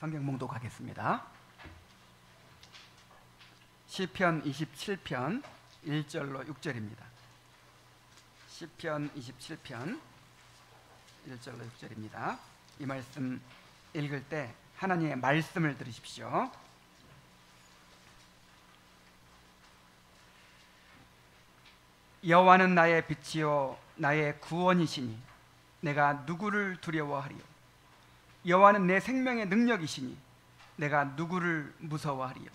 성경 봉독하겠습니다. 시편 27편 1절로 6절입니다. 시편 27편 1절로 6절입니다. 이 말씀 읽을 때 하나님의 말씀을 들으십시오. 여호와는 나의 빛이요 나의 구원이시니 내가 누구를 두려워하리요. 여호와는 내 생명의 능력이시니 내가 누구를 무서워하리요.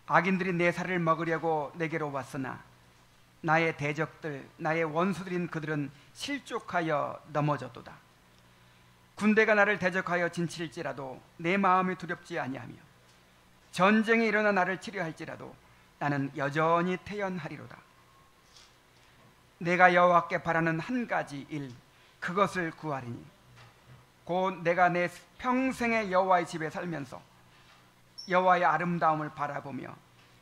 악인들이 내 살을 먹으려고 내게로 왔으나 나의 대적들 나의 원수들인 그들은 실족하여 넘어졌도다. 군대가 나를 대적하여 진칠지라도 내 마음이 두렵지 아니하며 전쟁이 일어나 나를 치료할지라도 나는 여전히 태연하리로다. 내가 여호와께 바라는 한 가지 일 그것을 구하리니 곧 내가 내 평생의 여호와의 집에 살면서 여호와의 아름다움을 바라보며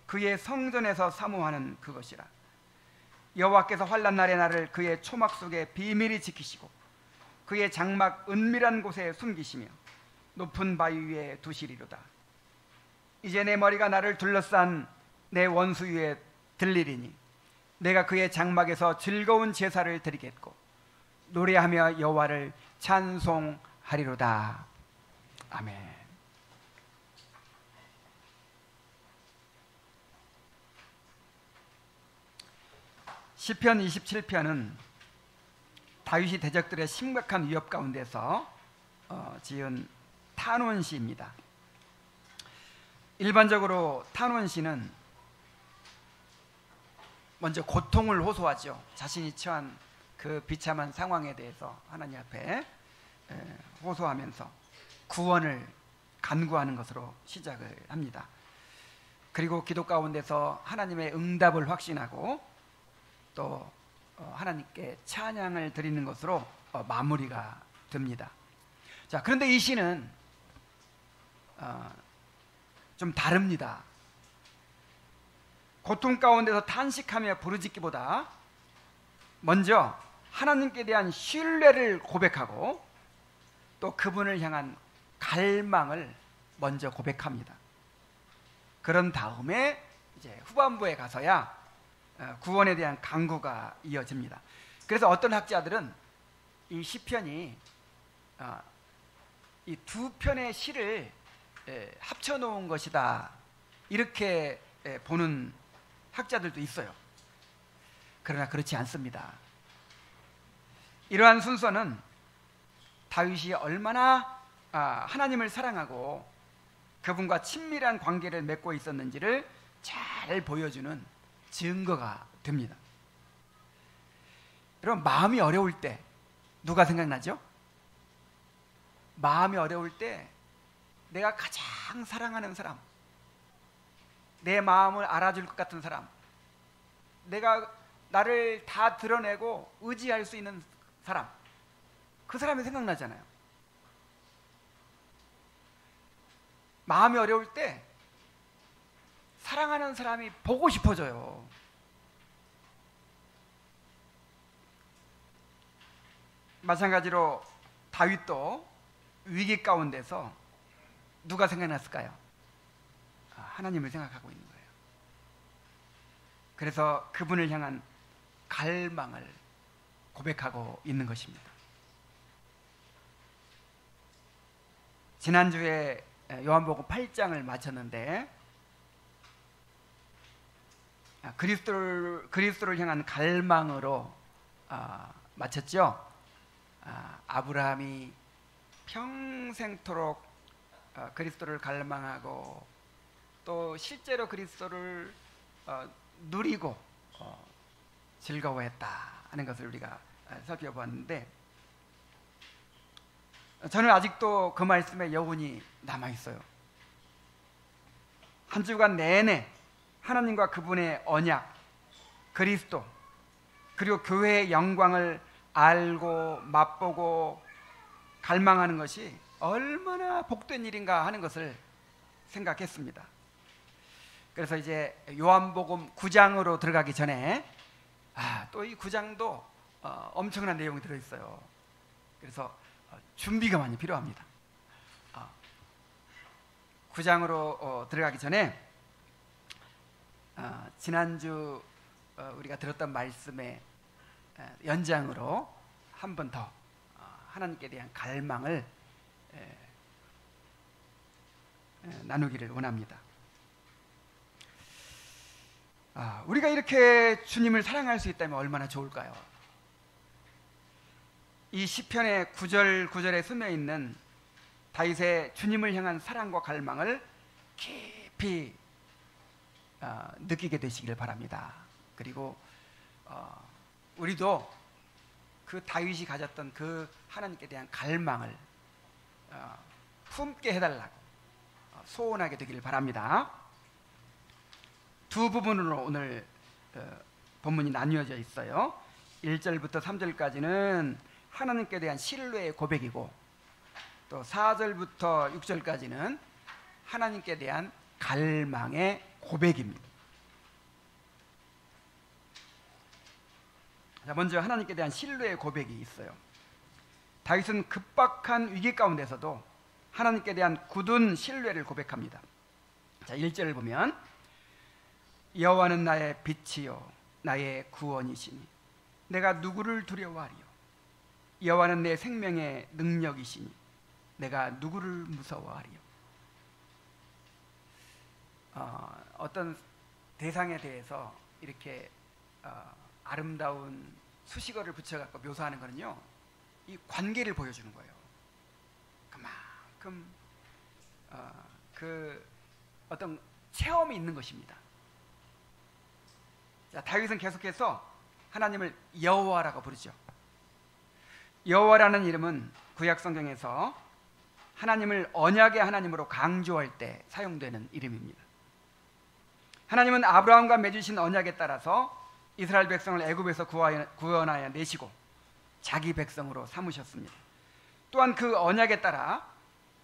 그의 성전에서 사모하는 그것이라. 여호와께서 환난 날에 나를 그의 초막 속에 비밀히 지키시고 그의 장막 은밀한 곳에 숨기시며 높은 바위 위에 두시리로다. 이제 내 머리가 나를 둘러싼 내 원수 위에 들리리니 내가 그의 장막에서 즐거운 제사를 드리겠고 노래하며 여호와를 찬송하리로다. 아멘. 시편 27편은 다윗이 대적들의 심각한 위협 가운데서 지은 탄원시입니다. 일반적으로 탄원시는 먼저 고통을 호소하죠. 자신이 처한 그 비참한 상황에 대해서 하나님 앞에 호소하면서 구원을 간구하는 것으로 시작을 합니다. 그리고 기도 가운데서 하나님의 응답을 확신하고 또 하나님께 찬양을 드리는 것으로 마무리가 됩니다. 자, 그런데 이 시는 좀 다릅니다. 고통 가운데서 탄식하며 부르짖기보다 먼저 하나님께 대한 신뢰를 고백하고 또 그분을 향한 갈망을 먼저 고백합니다. 그런 다음에 이제 후반부에 가서야 구원에 대한 간구가 이어집니다. 그래서 어떤 학자들은 이 시편이 이 두 편의 시를 합쳐 놓은 것이다 이렇게 보는 학자들도 있어요. 그러나 그렇지 않습니다. 이러한 순서는 다윗이 얼마나 하나님을 사랑하고 그분과 친밀한 관계를 맺고 있었는지를 잘 보여주는 증거가 됩니다. 여러분, 마음이 어려울 때 누가 생각나죠? 마음이 어려울 때 내가 가장 사랑하는 사람, 내 마음을 알아줄 것 같은 사람, 내가 나를 다 드러내고 의지할 수 있는 사람, 그 사람이 생각나잖아요. 마음이 어려울 때 사랑하는 사람이 보고 싶어져요. 마찬가지로 다윗도 위기 가운데서 누가 생각났을까요? 하나님을 생각하고 있는 거예요. 그래서 그분을 향한 갈망을 고백하고 있는 것입니다. 지난주에 요한복음 8장을 마쳤는데 그리스도를 향한 갈망으로 마쳤죠. 아브라함이 평생토록 그리스도를 갈망하고 또 실제로 그리스도를 누리고 즐거워했다 하는 것을 우리가 살펴보았는데, 저는 아직도 그 말씀에 여운이 남아있어요. 한 주간 내내 하나님과 그분의 언약, 그리스도, 그리고 교회의 영광을 알고 맛보고 갈망하는 것이 얼마나 복된 일인가 하는 것을 생각했습니다. 그래서 이제 요한복음 9장으로 들어가기 전에 또 이 9장도 엄청난 내용이 들어있어요. 그래서 준비가 많이 필요합니다. 9장으로 들어가기 전에 지난주 우리가 들었던 말씀의 연장으로 한 번 더 하나님께 대한 갈망을 나누기를 원합니다. 우리가 이렇게 주님을 사랑할 수 있다면 얼마나 좋을까요? 이 시편의 9절에 스며 있는 다윗의 주님을 향한 사랑과 갈망을 깊이 느끼게 되시기를 바랍니다. 그리고 우리도 그 다윗이 가졌던 그 하나님께 대한 갈망을 품게 해달라고 소원하게 되기를 바랍니다. 두 부분으로 오늘 본문이 나뉘어져 있어요. 1절부터 3절까지는 하나님께 대한 신뢰의 고백이고, 또 4절부터 6절까지는 하나님께 대한 갈망의 고백입니다. 자, 먼저 하나님께 대한 신뢰의 고백이 있어요. 다윗은 급박한 위기 가운데서도 하나님께 대한 굳은 신뢰를 고백합니다. 자, 1절을 보면 여호와는 나의 빛이요 나의 구원이시니 내가 누구를 두려워하리요. 여호와는 내 생명의 능력이시니 내가 누구를 무서워하리요. 어떤 대상에 대해서 이렇게 아름다운 수식어를 붙여갖고 묘사하는 거는요, 이 관계를 보여주는 거예요. 그만큼 그 어떤 체험이 있는 것입니다. 자, 다윗은 계속해서 하나님을 여호와라고 부르죠. 여호와라는 이름은 구약 성경에서 하나님을 언약의 하나님으로 강조할 때 사용되는 이름입니다. 하나님은 아브라함과 맺으신 언약에 따라서 이스라엘 백성을 애굽에서 구원하여 내시고 자기 백성으로 삼으셨습니다. 또한 그 언약에 따라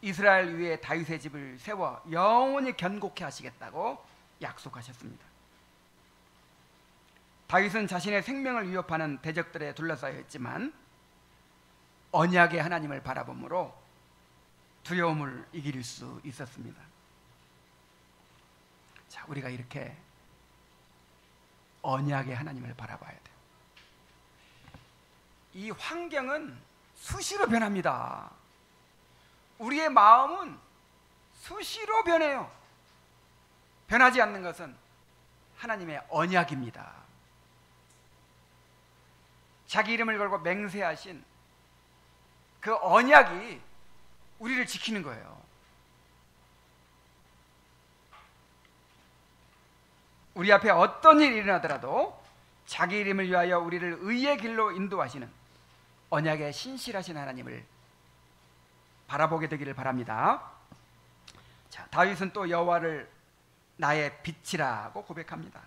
이스라엘 위에 다윗의 집을 세워 영원히 견고케 하시겠다고 약속하셨습니다. 다윗은 자신의 생명을 위협하는 대적들에 둘러싸여 있지만 언약의 하나님을 바라봄으로 두려움을 이길 수 있었습니다. 자, 우리가 이렇게 언약의 하나님을 바라봐야 돼요. 이 환경은 수시로 변합니다. 우리의 마음은 수시로 변해요. 변하지 않는 것은 하나님의 언약입니다. 자기 이름을 걸고 맹세하신 그 언약이 우리를 지키는 거예요. 우리 앞에 어떤 일이 일어나더라도 자기 이름을 위하여 우리를 의의 길로 인도하시는 언약의 신실하신 하나님을 바라보게 되기를 바랍니다. 자, 다윗은 또 여호와를 나의 빛이라고 고백합니다.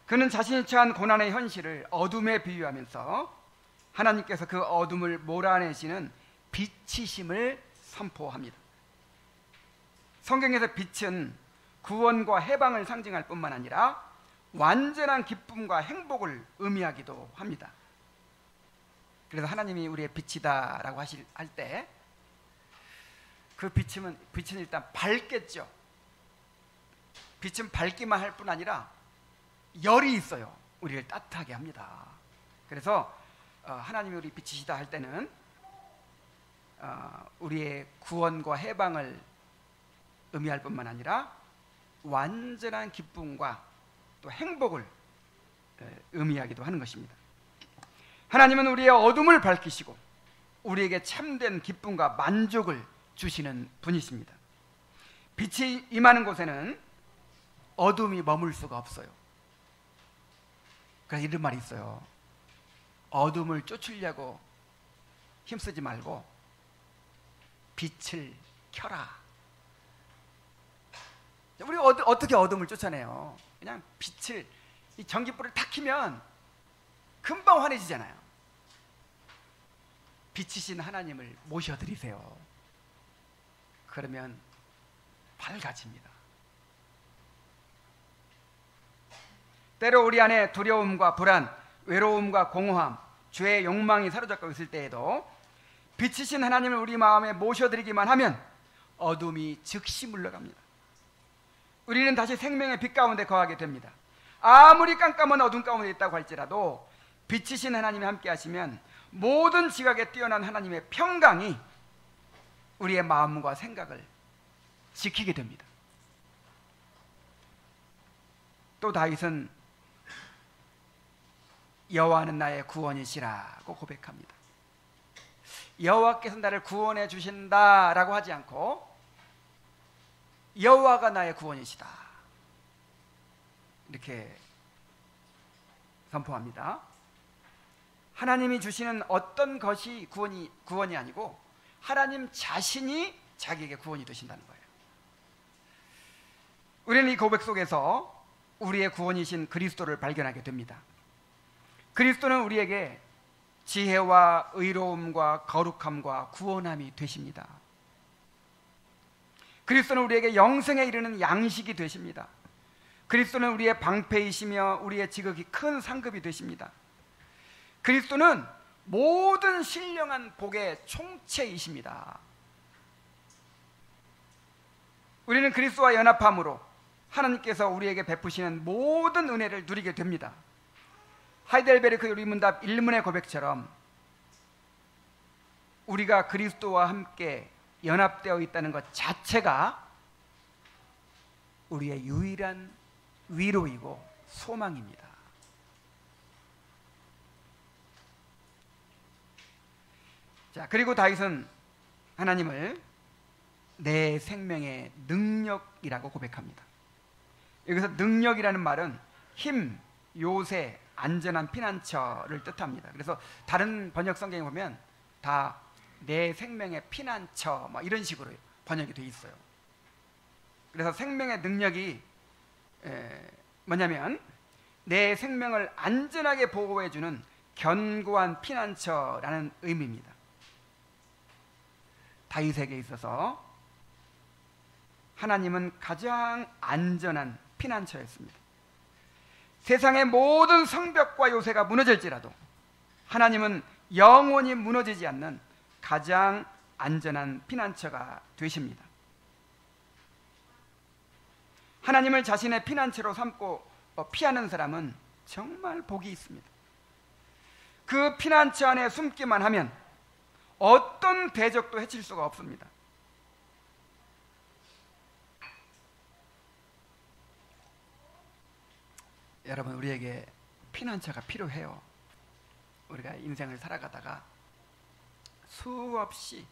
그는 자신이 처한 고난의 현실을 어둠에 비유하면서 하나님께서 그 어둠을 몰아내시는 빛이심을 선포합니다. 성경에서 빛은 구원과 해방을 상징할 뿐만 아니라 완전한 기쁨과 행복을 의미하기도 합니다. 그래서 하나님이 우리의 빛이다라고 할 때 그 빛은 일단 밝겠죠. 빛은 밝기만 할 뿐 아니라 열이 있어요. 우리를 따뜻하게 합니다. 그래서 하나님이 우리 빛이시다 할 때는 우리의 구원과 해방을 의미할 뿐만 아니라 완전한 기쁨과 또 행복을 의미하기도 하는 것입니다. 하나님은 우리의 어둠을 밝히시고 우리에게 참된 기쁨과 만족을 주시는 분이십니다. 빛이 임하는 곳에는 어둠이 머물 수가 없어요. 그래서 이런 말이 있어요. 어둠을 쫓으려고 힘쓰지 말고 빛을 켜라. 우리 어떻게 어둠을 쫓아내요? 그냥 빛을, 이 전기불을 탁 켜면 금방 환해지잖아요. 빛이신 하나님을 모셔드리세요. 그러면 밝아집니다. 때로 우리 안에 두려움과 불안, 외로움과 공허함, 죄의 욕망이 사로잡고 있을 때에도 빛이신 하나님을 우리 마음에 모셔드리기만 하면 어둠이 즉시 물러갑니다. 우리는 다시 생명의 빛 가운데 거하게 됩니다. 아무리 깜깜한 어둠 가운데 있다고 할지라도 빛이신 하나님이 함께 하시면 모든 지각에 뛰어난 하나님의 평강이 우리의 마음과 생각을 지키게 됩니다. 또 다윗은 여호와는 나의 구원이시라고 고백합니다. 여호와께서 나를 구원해 주신다라고 하지 않고 여호와가 나의 구원이시다 이렇게 선포합니다. 하나님이 주시는 어떤 것이 구원이 아니고 하나님 자신이 자기에게 구원이 되신다는 거예요. 우리는 이 고백 속에서 우리의 구원이신 그리스도를 발견하게 됩니다. 그리스도는 우리에게 지혜와 의로움과 거룩함과 구원함이 되십니다. 그리스도는 우리에게 영생에 이르는 양식이 되십니다. 그리스도는 우리의 방패이시며 우리의 지극히 큰 상급이 되십니다. 그리스도는 모든 신령한 복의 총체이십니다. 우리는 그리스도와 연합함으로 하나님께서 우리에게 베푸시는 모든 은혜를 누리게 됩니다. 하이델베르크 요리문답 1문의 고백처럼 우리가 그리스도와 함께 연합되어 있다는 것 자체가 우리의 유일한 위로이고 소망입니다. 자, 그리고 다윗은 하나님을 내 생명의 능력이라고 고백합니다. 여기서 능력이라는 말은 힘, 요새, 안전한 피난처를 뜻합니다. 그래서 다른 번역 성경에 보면 다 내 생명의 피난처 이런 식으로 번역이 되어 있어요. 그래서 생명의 능력이 뭐냐면 내 생명을 안전하게 보호해주는 견고한 피난처라는 의미입니다. 다윗에게 있어서 하나님은 가장 안전한 피난처였습니다. 세상의 모든 성벽과 요새가 무너질지라도 하나님은 영원히 무너지지 않는 가장 안전한 피난처가 되십니다. 하나님을 자신의 피난처로 삼고 피하는 사람은 정말 복이 있습니다. 그 피난처 안에 숨기만 하면 어떤 대적도 해칠 수가 없습니다. 여러분, 우리에게 피난처가 필요해요. 우리가 인생을 살아가다가 수없이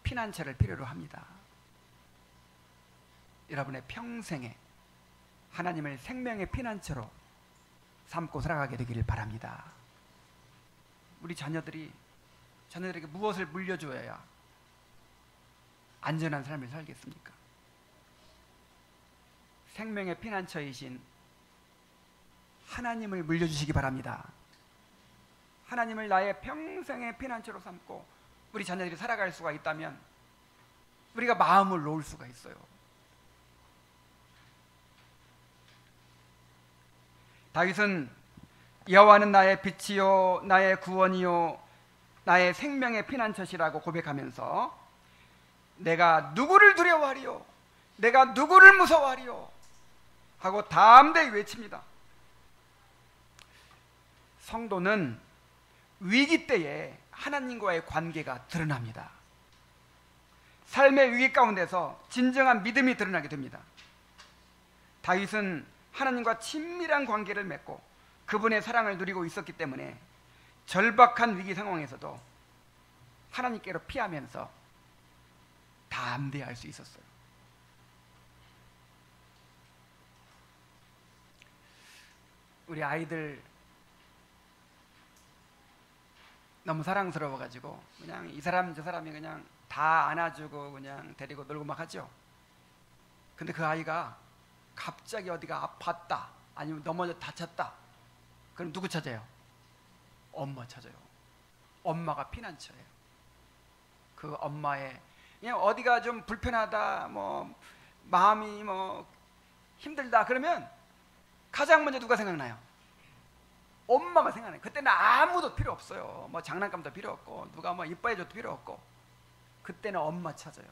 피난처를 필요로 합니다. 여러분의 평생에 하나님을 생명의 피난처로 삼고 살아가게 되기를 바랍니다. 우리 자녀들에게 무엇을 물려줘야 안전한 삶을 살겠습니까? 생명의 피난처이신 하나님을 물려주시기 바랍니다. 하나님을 나의 평생의 피난처로 삼고 우리 자녀들이 살아갈 수가 있다면 우리가 마음을 놓을 수가 있어요. 다윗은 여호와는 나의 빛이요 나의 구원이요 나의 생명의 피난처시라고 고백하면서 내가 누구를 두려워하리요 내가 누구를 무서워하리요 하고 담대히 외칩니다. 성도는 위기 때에 하나님과의 관계가 드러납니다. 삶의 위기 가운데서 진정한 믿음이 드러나게 됩니다. 다윗은 하나님과 친밀한 관계를 맺고 그분의 사랑을 누리고 있었기 때문에 절박한 위기 상황에서도 하나님께로 피하면서 담대할 수 있었어요. 우리 아이들 너무 사랑스러워가지고 그냥 이 사람 저 사람이 그냥 다 안아주고 그냥 데리고 놀고 막 하죠. 근데 그 아이가 갑자기 어디가 아팠다 아니면 넘어져 다쳤다 그럼 누구 찾아요? 엄마 찾아요. 엄마가 피난처예요. 그 엄마의 그냥 어디가 좀 불편하다 뭐 마음이 뭐 힘들다 그러면 가장 먼저 누가 생각나요? 엄마가 생각나요. 그때는 아무도 필요 없어요. 뭐 장난감도 필요 없고 누가 뭐 이뻐해줘도 필요 없고 그때는 엄마 찾아요.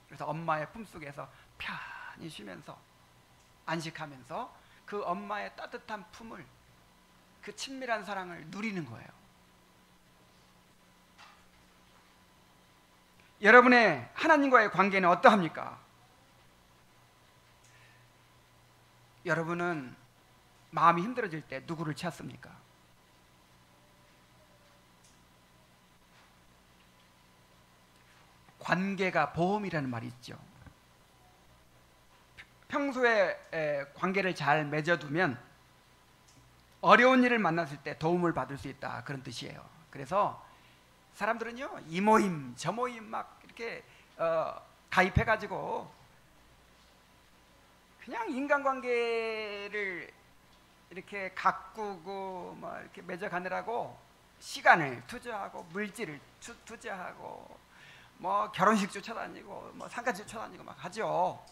그래서 엄마의 품속에서 편히 쉬면서 안식하면서 그 엄마의 따뜻한 품을, 그 친밀한 사랑을 누리는 거예요. 여러분의 하나님과의 관계는 어떠합니까? 여러분은 마음이 힘들어질 때 누구를 찾습니까? 관계가 보험이라는 말이 있죠. 평소에 관계를 잘 맺어두면 어려운 일을 만났을 때 도움을 받을 수 있다, 그런 뜻이에요. 그래서 사람들은요, 이 모임 저 모임 막 이렇게 가입해가지고 그냥 인간관계를 이렇게 가꾸고 뭐 이렇게 맺어가느라고 시간을 투자하고 물질을 투자하고 뭐 결혼식 쫓아다니고 뭐 상가집 쫓아다니고 막 하죠.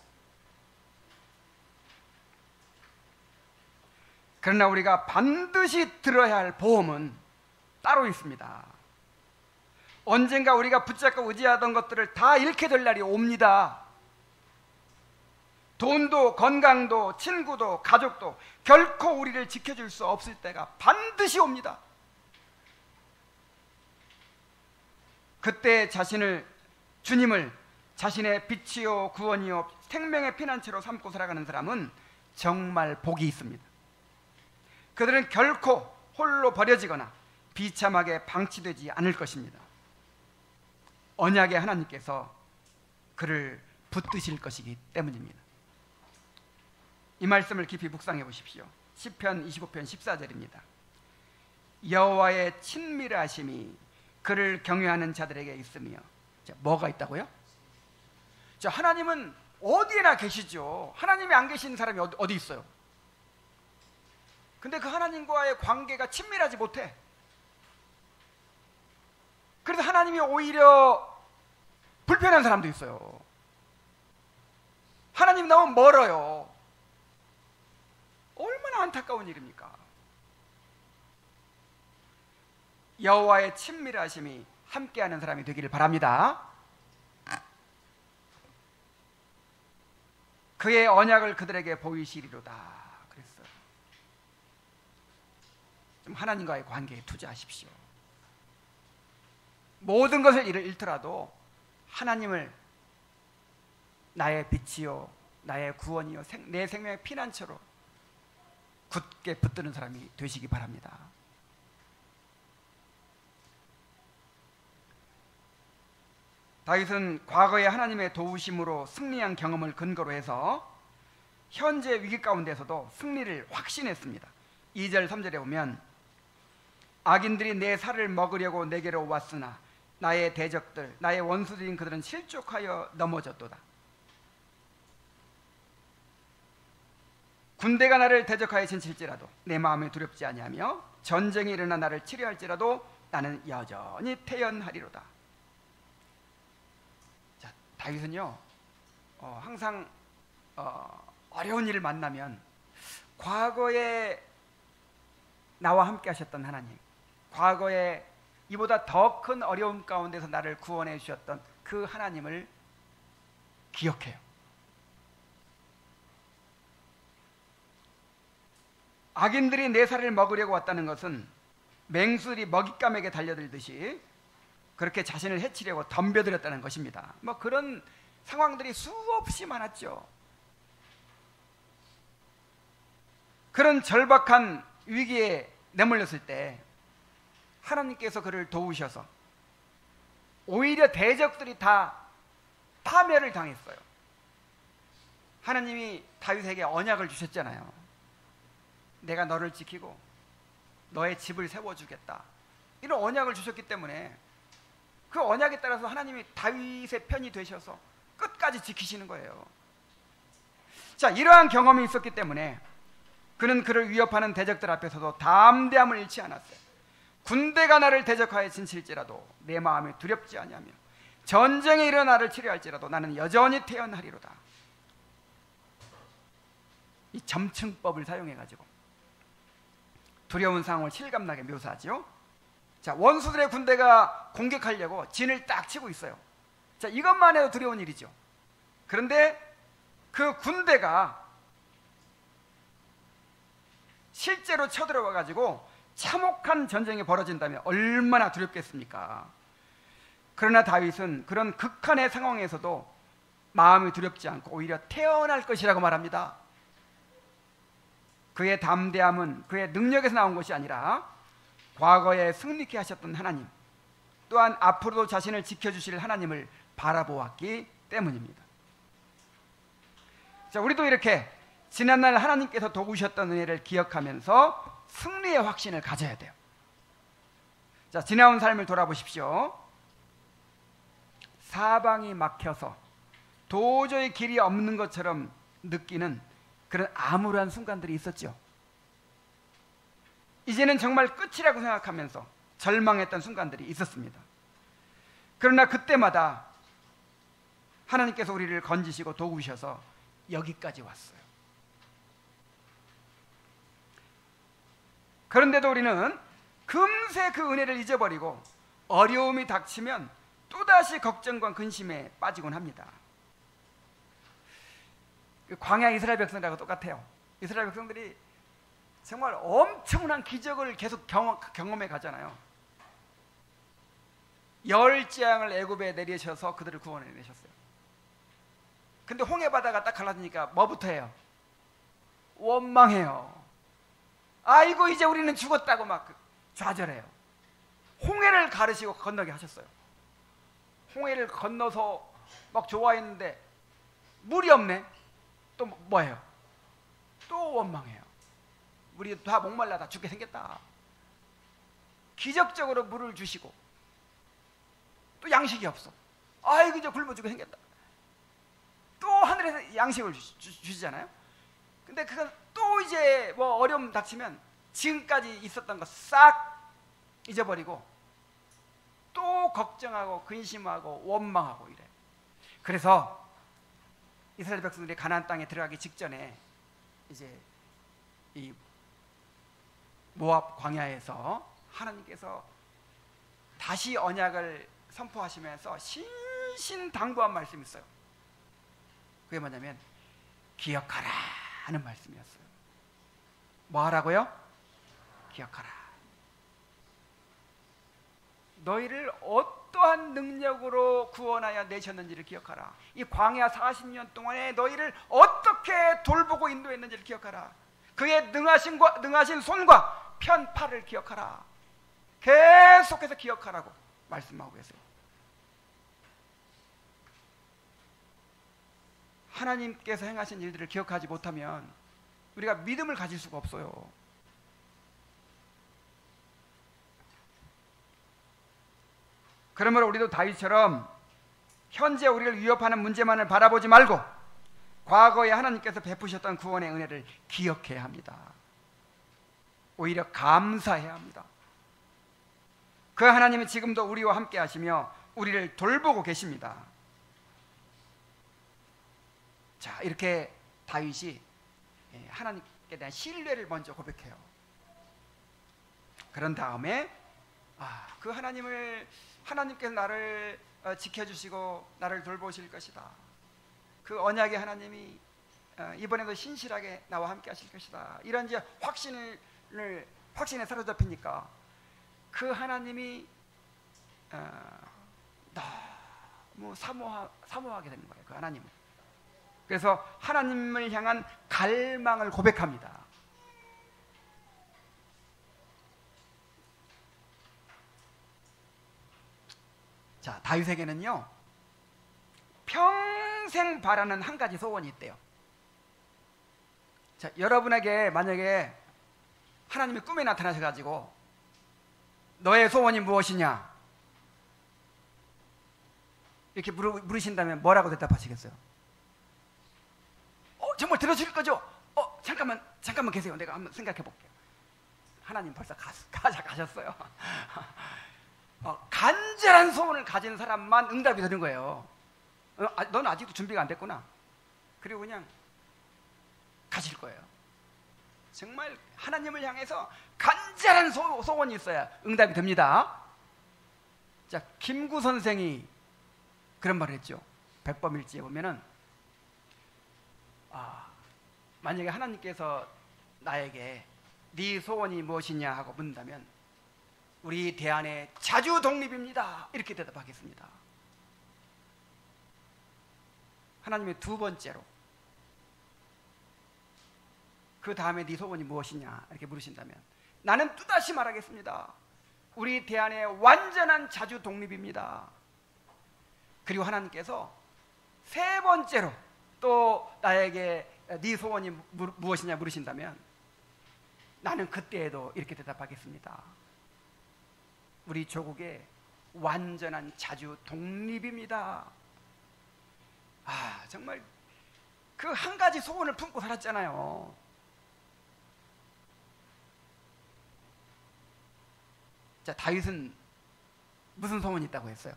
그러나 우리가 반드시 들어야 할 보험은 따로 있습니다. 언젠가 우리가 붙잡고 의지하던 것들을 다 잃게 될 날이 옵니다. 돈도 건강도 친구도 가족도 결코 우리를 지켜줄 수 없을 때가 반드시 옵니다. 그때 주님을 자신의 빛이요 구원이요 생명의 피난처로 삼고 살아가는 사람은 정말 복이 있습니다. 그들은 결코 홀로 버려지거나 비참하게 방치되지 않을 것입니다. 언약의 하나님께서 그를 붙드실 것이기 때문입니다. 이 말씀을 깊이 묵상해 보십시오. 시편 25편 14절입니다. 여호와의 친밀하심이 그를 경외하는 자들에게 있으며. 자, 뭐가 있다고요? 자, 하나님은 어디에나 계시죠. 하나님이 안 계시는 사람이 어디 있어요? 근데 그 하나님과의 관계가 친밀하지 못해. 그래서 하나님이 오히려 불편한 사람도 있어요. 하나님 너무 멀어요. 얼마나 안타까운 일입니까? 여호와의 친밀하심이 함께하는 사람이 되기를 바랍니다. 그의 언약을 그들에게 보이시리로다 그랬어요. 좀 하나님과의 관계에 투자하십시오. 모든 것을 잃더라도 하나님을 나의 빛이요 나의 구원이요 내 생명의 피난처로 굳게 붙드는 사람이 되시기 바랍니다. 다윗은 과거의 하나님의 도우심으로 승리한 경험을 근거로 해서 현재 위기 가운데서도 승리를 확신했습니다. 2절 3절에 보면 악인들이 내 살을 먹으려고 내게로 왔으나 나의 대적들 나의 원수들인 그들은 실족하여 넘어졌도다. 군대가 나를 대적하여 진칠지라도 내 마음에 두렵지 아니하며 전쟁이 일어나 나를 치료할지라도 나는 여전히 태연하리로다. 자, 다윗은요 항상 어려운 일을 만나면 과거에 나와 함께 하셨던 하나님, 과거에 이보다 더 큰 어려움 가운데서 나를 구원해 주셨던 그 하나님을 기억해요. 악인들이 내 살을 먹으려고 왔다는 것은 맹수들이 먹잇감에게 달려들듯이 그렇게 자신을 해치려고 덤벼들었다는 것입니다. 뭐 그런 상황들이 수없이 많았죠. 그런 절박한 위기에 내몰렸을 때 하나님께서 그를 도우셔서 오히려 대적들이 다 파멸을 당했어요. 하나님이 다윗에게 언약을 주셨잖아요. 내가 너를 지키고 너의 집을 세워주겠다, 이런 언약을 주셨기 때문에 그 언약에 따라서 하나님이 다윗의 편이 되셔서 끝까지 지키시는 거예요. 자, 이러한 경험이 있었기 때문에 그는 그를 위협하는 대적들 앞에서도 담대함을 잃지 않았어요. 군대가 나를 대적하여 진칠지라도 내 마음이 두렵지 아니하며 전쟁에 일어나 나를 치료할지라도 나는 여전히 태연하리로다. 이 점층법을 사용해가지고 두려운 상황을 실감나게 묘사하죠. 자, 원수들의 군대가 공격하려고 진을 딱 치고 있어요. 자, 이것만 해도 두려운 일이죠. 그런데 그 군대가 실제로 쳐들어와 가지고 참혹한 전쟁이 벌어진다면 얼마나 두렵겠습니까? 그러나 다윗은 그런 극한의 상황에서도 마음이 두렵지 않고 오히려 태어날 것이라고 말합니다. 그의 담대함은 그의 능력에서 나온 것이 아니라 과거에 승리케 하셨던 하나님, 또한 앞으로도 자신을 지켜주실 하나님을 바라보았기 때문입니다. 자, 우리도 이렇게 지난날 하나님께서 도우셨던 은혜를 기억하면서 승리의 확신을 가져야 돼요. 자, 지나온 삶을 돌아보십시오. 사방이 막혀서 도저히 길이 없는 것처럼 느끼는 그런 암울한 순간들이 있었죠. 이제는 정말 끝이라고 생각하면서 절망했던 순간들이 있었습니다. 그러나 그때마다 하나님께서 우리를 건지시고 도우셔서 여기까지 왔어요. 그런데도 우리는 금세 그 은혜를 잊어버리고 어려움이 닥치면 또다시 걱정과 근심에 빠지곤 합니다. 광야 이스라엘 백성들하고 똑같아요. 이스라엘 백성들이 정말 엄청난 기적을 계속 경험해 가잖아요. 열 재앙을 애굽에 내리셔서 그들을 구원해 내셨어요. 근데 홍해 바다가 딱 갈라지니까 뭐부터 해요? 원망해요. 아이고 이제 우리는 죽었다고 막 좌절해요. 홍해를 가르시고 건너게 하셨어요. 홍해를 건너서 막 좋아했는데 물이 없네. 또 뭐예요? 또 원망해요. 우리 다 목말라 다 죽게 생겼다. 기적적으로 물을 주시고 또 양식이 없어. 아이고 이제 굶어 죽게 생겼다. 또 하늘에서 양식을 주시잖아요. 근데 그건 또 이제 뭐 어려움 닥치면 지금까지 있었던 거 싹 잊어버리고 또 걱정하고 근심하고 원망하고 이래. 그래서 이스라엘 백성들이 가나안 땅에 들어가기 직전에 이제 이 모압 광야에서 하나님께서 다시 언약을 선포하시면서 신신당부한 말씀이 있어요. 그게 뭐냐면 기억하라 하는 말씀이었어요. 뭐 하라고요? 기억하라. 너희를 어떠한 능력으로 구원하여 내셨는지를 기억하라. 이 광야 40년 동안에 너희를 어떻게 돌보고 인도했는지를 기억하라. 그의 능하신 손과 편팔을 기억하라. 계속해서 기억하라고 말씀하고 계세요. 하나님께서 행하신 일들을 기억하지 못하면 우리가 믿음을 가질 수가 없어요. 그러므로 우리도 다윗처럼 현재 우리를 위협하는 문제만을 바라보지 말고 과거에 하나님께서 베푸셨던 구원의 은혜를 기억해야 합니다. 오히려 감사해야 합니다. 그 하나님은 지금도 우리와 함께 하시며 우리를 돌보고 계십니다. 자, 이렇게 다윗이 하나님께 대한 신뢰를 먼저 고백해요. 그런 다음에 그 하나님께서 나를 지켜주시고 나를 돌보실 것이다. 그 언약의 하나님이 이번에도 신실하게 나와 함께 하실 것이다. 이런 이제 확신에 사로잡히니까 그 하나님이 너무 사모하게 되는 거예요. 그 하나님을. 그래서 하나님을 향한 갈망을 고백합니다. 자, 다윗에게는요 평생 바라는 한 가지 소원이 있대요. 자, 여러분에게 만약에 하나님이 꿈에 나타나셔가지고 너의 소원이 무엇이냐 이렇게 물으신다면 뭐라고 대답하시겠어요? 정말 들어주실 거죠? 잠깐만 계세요. 내가 한번 생각해 볼게요. 하나님 벌써 가셨어요. 간절한 소원을 가진 사람만 응답이 되는 거예요. 넌 아직도 준비가 안 됐구나. 그리고 그냥 가실 거예요. 정말 하나님을 향해서 간절한 소원이 있어야 응답이 됩니다. 자, 김구 선생이 그런 말을 했죠. 백범일지에 보면은 만약에 하나님께서 나에게 네 소원이 무엇이냐 하고 묻는다면 우리 대안의 자주 독립입니다 이렇게 대답하겠습니다. 하나님의 두 번째로 그 다음에 네 소원이 무엇이냐 이렇게 물으신다면 나는 또다시 말하겠습니다. 우리 대안의 완전한 자주 독립입니다. 그리고 하나님께서 세 번째로 또 나에게 네 소원이 무엇이냐 물으신다면 나는 그때에도 이렇게 대답하겠습니다. 우리 조국의 완전한 자주 독립입니다. 정말 그 한 가지 소원을 품고 살았잖아요. 자, 다윗은 무슨 소원이 있다고 했어요?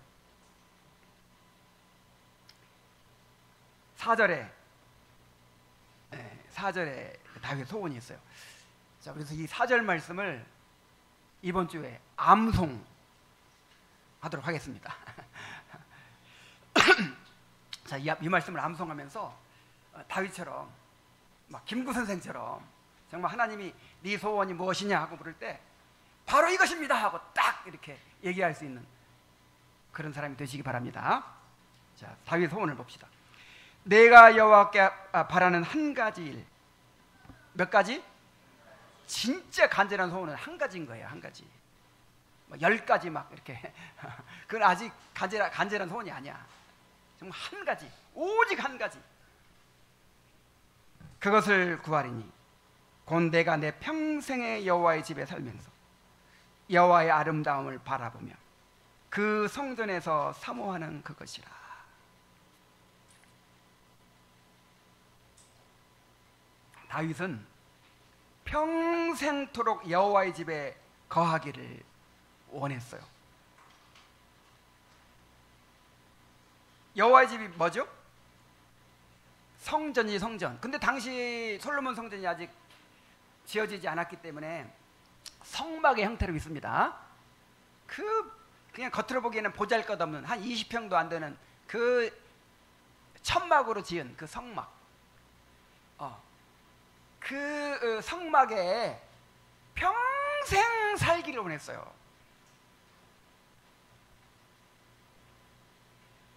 4절에 다윗 소원이 있어요. 자, 그래서 이 4절 말씀을 이번 주에 암송하도록 하겠습니다. 자, 이 말씀을 암송하면서 다윗처럼 막 김구 선생처럼 정말 하나님이 네 소원이 무엇이냐 하고 물을 때 바로 이것입니다 하고 딱 이렇게 얘기할 수 있는 그런 사람이 되시기 바랍니다. 자, 다윗 소원을 봅시다. 내가 여호와께 바라는 한 가지 일. 몇 가지? 진짜 간절한 소원은 한 가지인 거예요. 한 가지. 10가지 막 이렇게 그건 아직 간절한 소원이 아니야. 정말 한 가지, 오직 한 가지. 그것을 구하리니 곧 내가 내 평생의 여호와의 집에 살면서 여호와의 아름다움을 바라보며 그 성전에서 사모하는 그것이라. 다윗은 평생토록 여호와의 집에 거하기를 원했어요. 여호와의 집이 뭐죠? 성전이 성전. 근데 당시 솔로몬 성전이 아직 지어지지 않았기 때문에 성막의 형태로 있습니다. 그냥 겉으로 보기에는 보잘것없는 한 20평도 안 되는 그 천막으로 지은 그 성막. 그 성막에 평생 살기를 원했어요.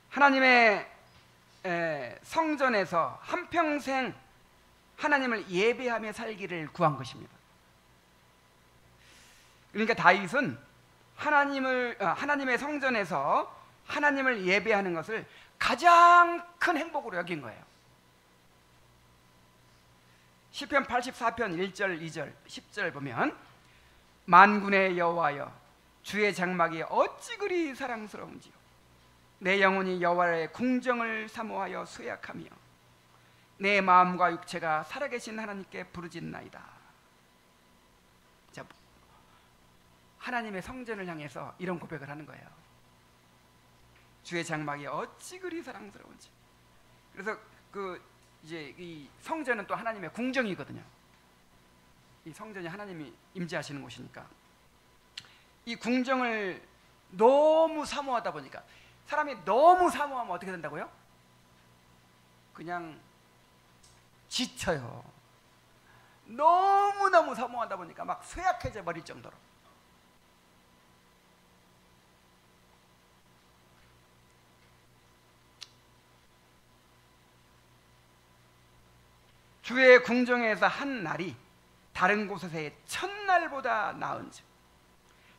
하나님의 성전에서 한평생 하나님을 예배하며 살기를 구한 것입니다. 그러니까 다윗은 하나님의 성전에서 하나님을 예배하는 것을 가장 큰 행복으로 여긴 거예요. 시편 84편 1절, 2절, 10절 보면 만군의 여호와여 주의 장막이 어찌 그리 사랑스러운지요. 내 영혼이 여호와의 궁정을 사모하여 쇠약하며 내 마음과 육체가 살아계신 하나님께 부르짖나이다. 자, 하나님의 성전을 향해서 이런 고백을 하는 거예요. 주의 장막이 어찌 그리 사랑스러운지. 그래서 이제 이 성전은 또 하나님의 궁정이거든요. 이 성전이 하나님이 임재하시는 곳이니까 이 궁정을 너무 사모하다 보니까 사람이 너무 사모하면 어떻게 된다고요? 그냥 지쳐요. 너무너무 사모하다 보니까 막 쇠약해져 버릴 정도로. 주의 궁정에서 한 날이 다른 곳에서의 첫날보다 나은즉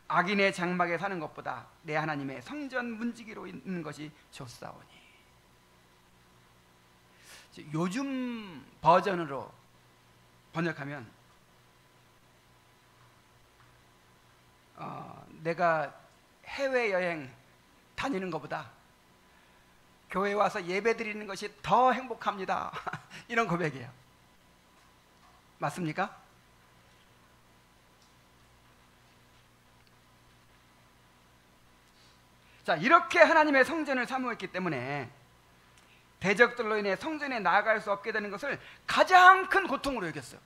악인의 장막에 사는 것보다 내 하나님의 성전 문지기로 있는 것이 좋사오니. 요즘 버전으로 번역하면 내가 해외여행 다니는 것보다 교회 와서 예배 드리는 것이 더 행복합니다. 이런 고백이에요. 맞습니까? 자, 이렇게 하나님의 성전을 사모했기 때문에 대적들로 인해 성전에 나아갈 수 없게 되는 것을 가장 큰 고통으로 여겼어요.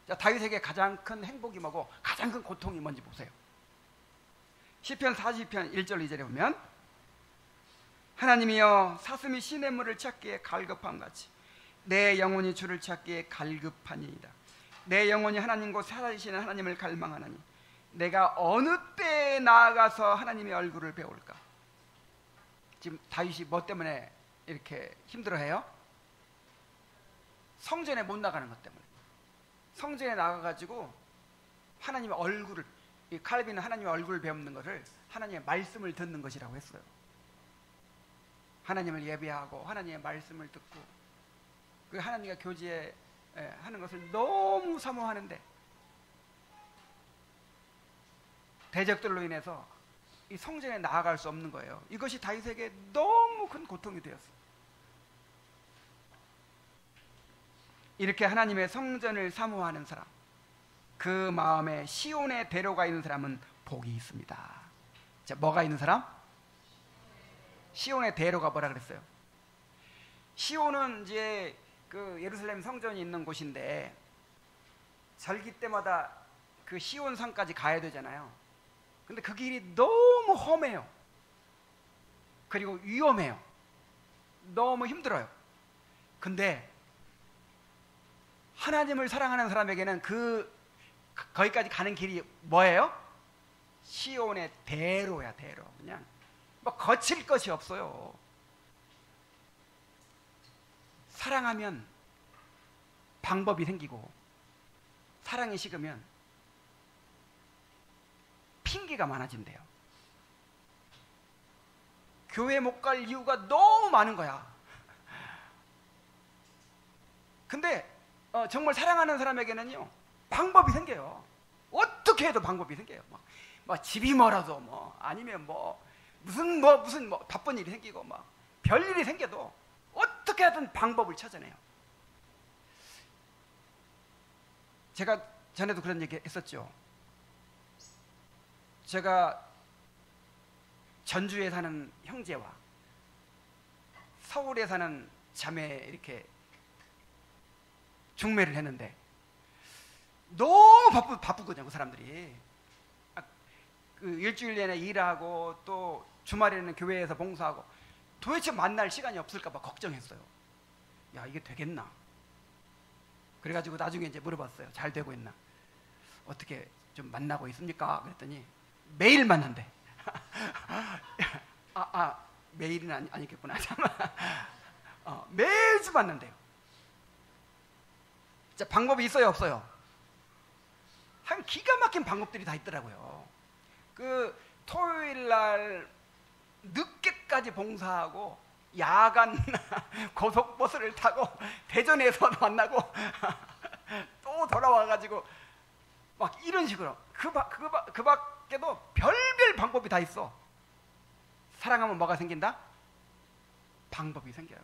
자, 다윗에게 가장 큰 행복이 뭐고 가장 큰 고통이 뭔지 보세요. 시편 40편 1절 2절에 보면 하나님이여 사슴이 시냇물을 찾기에 갈급함 같이 내 영혼이 주를 찾기에 갈급하니이다. 내 영혼이 하나님 곧 살아계시는 하나님을 갈망하나니 내가 어느 때에 나아가서 하나님의 얼굴을 배울까? 지금 다윗이 뭐 때문에 이렇게 힘들어해요? 성전에 못 나가는 것 때문에. 성전에 나가가지고 하나님의 얼굴을, 이 칼빈은 하나님의 얼굴을 배우는 것을 하나님의 말씀을 듣는 것이라고 했어요. 하나님을 예배하고 하나님의 말씀을 듣고 그 하나님과 교제 하는 것을 너무 사모하는데 대적들로 인해서 이 성전에 나아갈 수 없는 거예요. 이것이 다윗에게 너무 큰 고통이 되었어요. 이렇게 하나님의 성전을 사모하는 사람, 그 마음에 시온의 대로가 있는 사람은 복이 있습니다. 자, 뭐가 있는 사람? 시온의 대로가 뭐라 그랬어요? 시온은 이제 그 예루살렘 성전이 있는 곳인데 절기 때마다 그 시온 성까지 가야 되잖아요. 근데 그 길이 너무 험해요. 그리고 위험해요. 너무 힘들어요. 근데 하나님을 사랑하는 사람에게는 거기까지 가는 길이 뭐예요? 시온의 대로야, 대로. 그냥 뭐 거칠 것이 없어요. 사랑하면 방법이 생기고 사랑이 식으면 핑계가 많아진대요. 교회 못 갈 이유가 너무 많은 거야. 근데 정말 사랑하는 사람에게는요 방법이 생겨요. 어떻게 해도 방법이 생겨요. 뭐 집이 멀어도 아니면 무슨 바쁜 일이 생기고 별일이 생겨도 어떻게 하든 방법을 찾아내요. 제가 전에도 그런 얘기 했었죠. 제가 전주에 사는 형제와 서울에 사는 자매 이렇게 중매를 했는데 너무 바쁘거든요, 그 사람들이. 그 일주일 내내 일하고 또 주말에는 교회에서 봉사하고 도대체 만날 시간이 없을까 봐 걱정했어요. 야, 이게 되겠나? 그래가지고 나중에 이제 물어봤어요. 잘 되고 있나? 어떻게 좀 만나고 있습니까? 그랬더니 매일 만난대. 매일은 아니겠구나. 매주 만난대요. 자, 방법이 있어요, 없어요? 한 기가 막힌 방법들이 다 있더라고요. 그 토요일 날 늦게까지 봉사하고 야간 고속버스를 타고 대전에서 만나고 또 돌아와가지고 막 이런 식으로 그 밖에도 별별 방법이 다 있어. 사랑하면 뭐가 생긴다? 방법이 생겨요.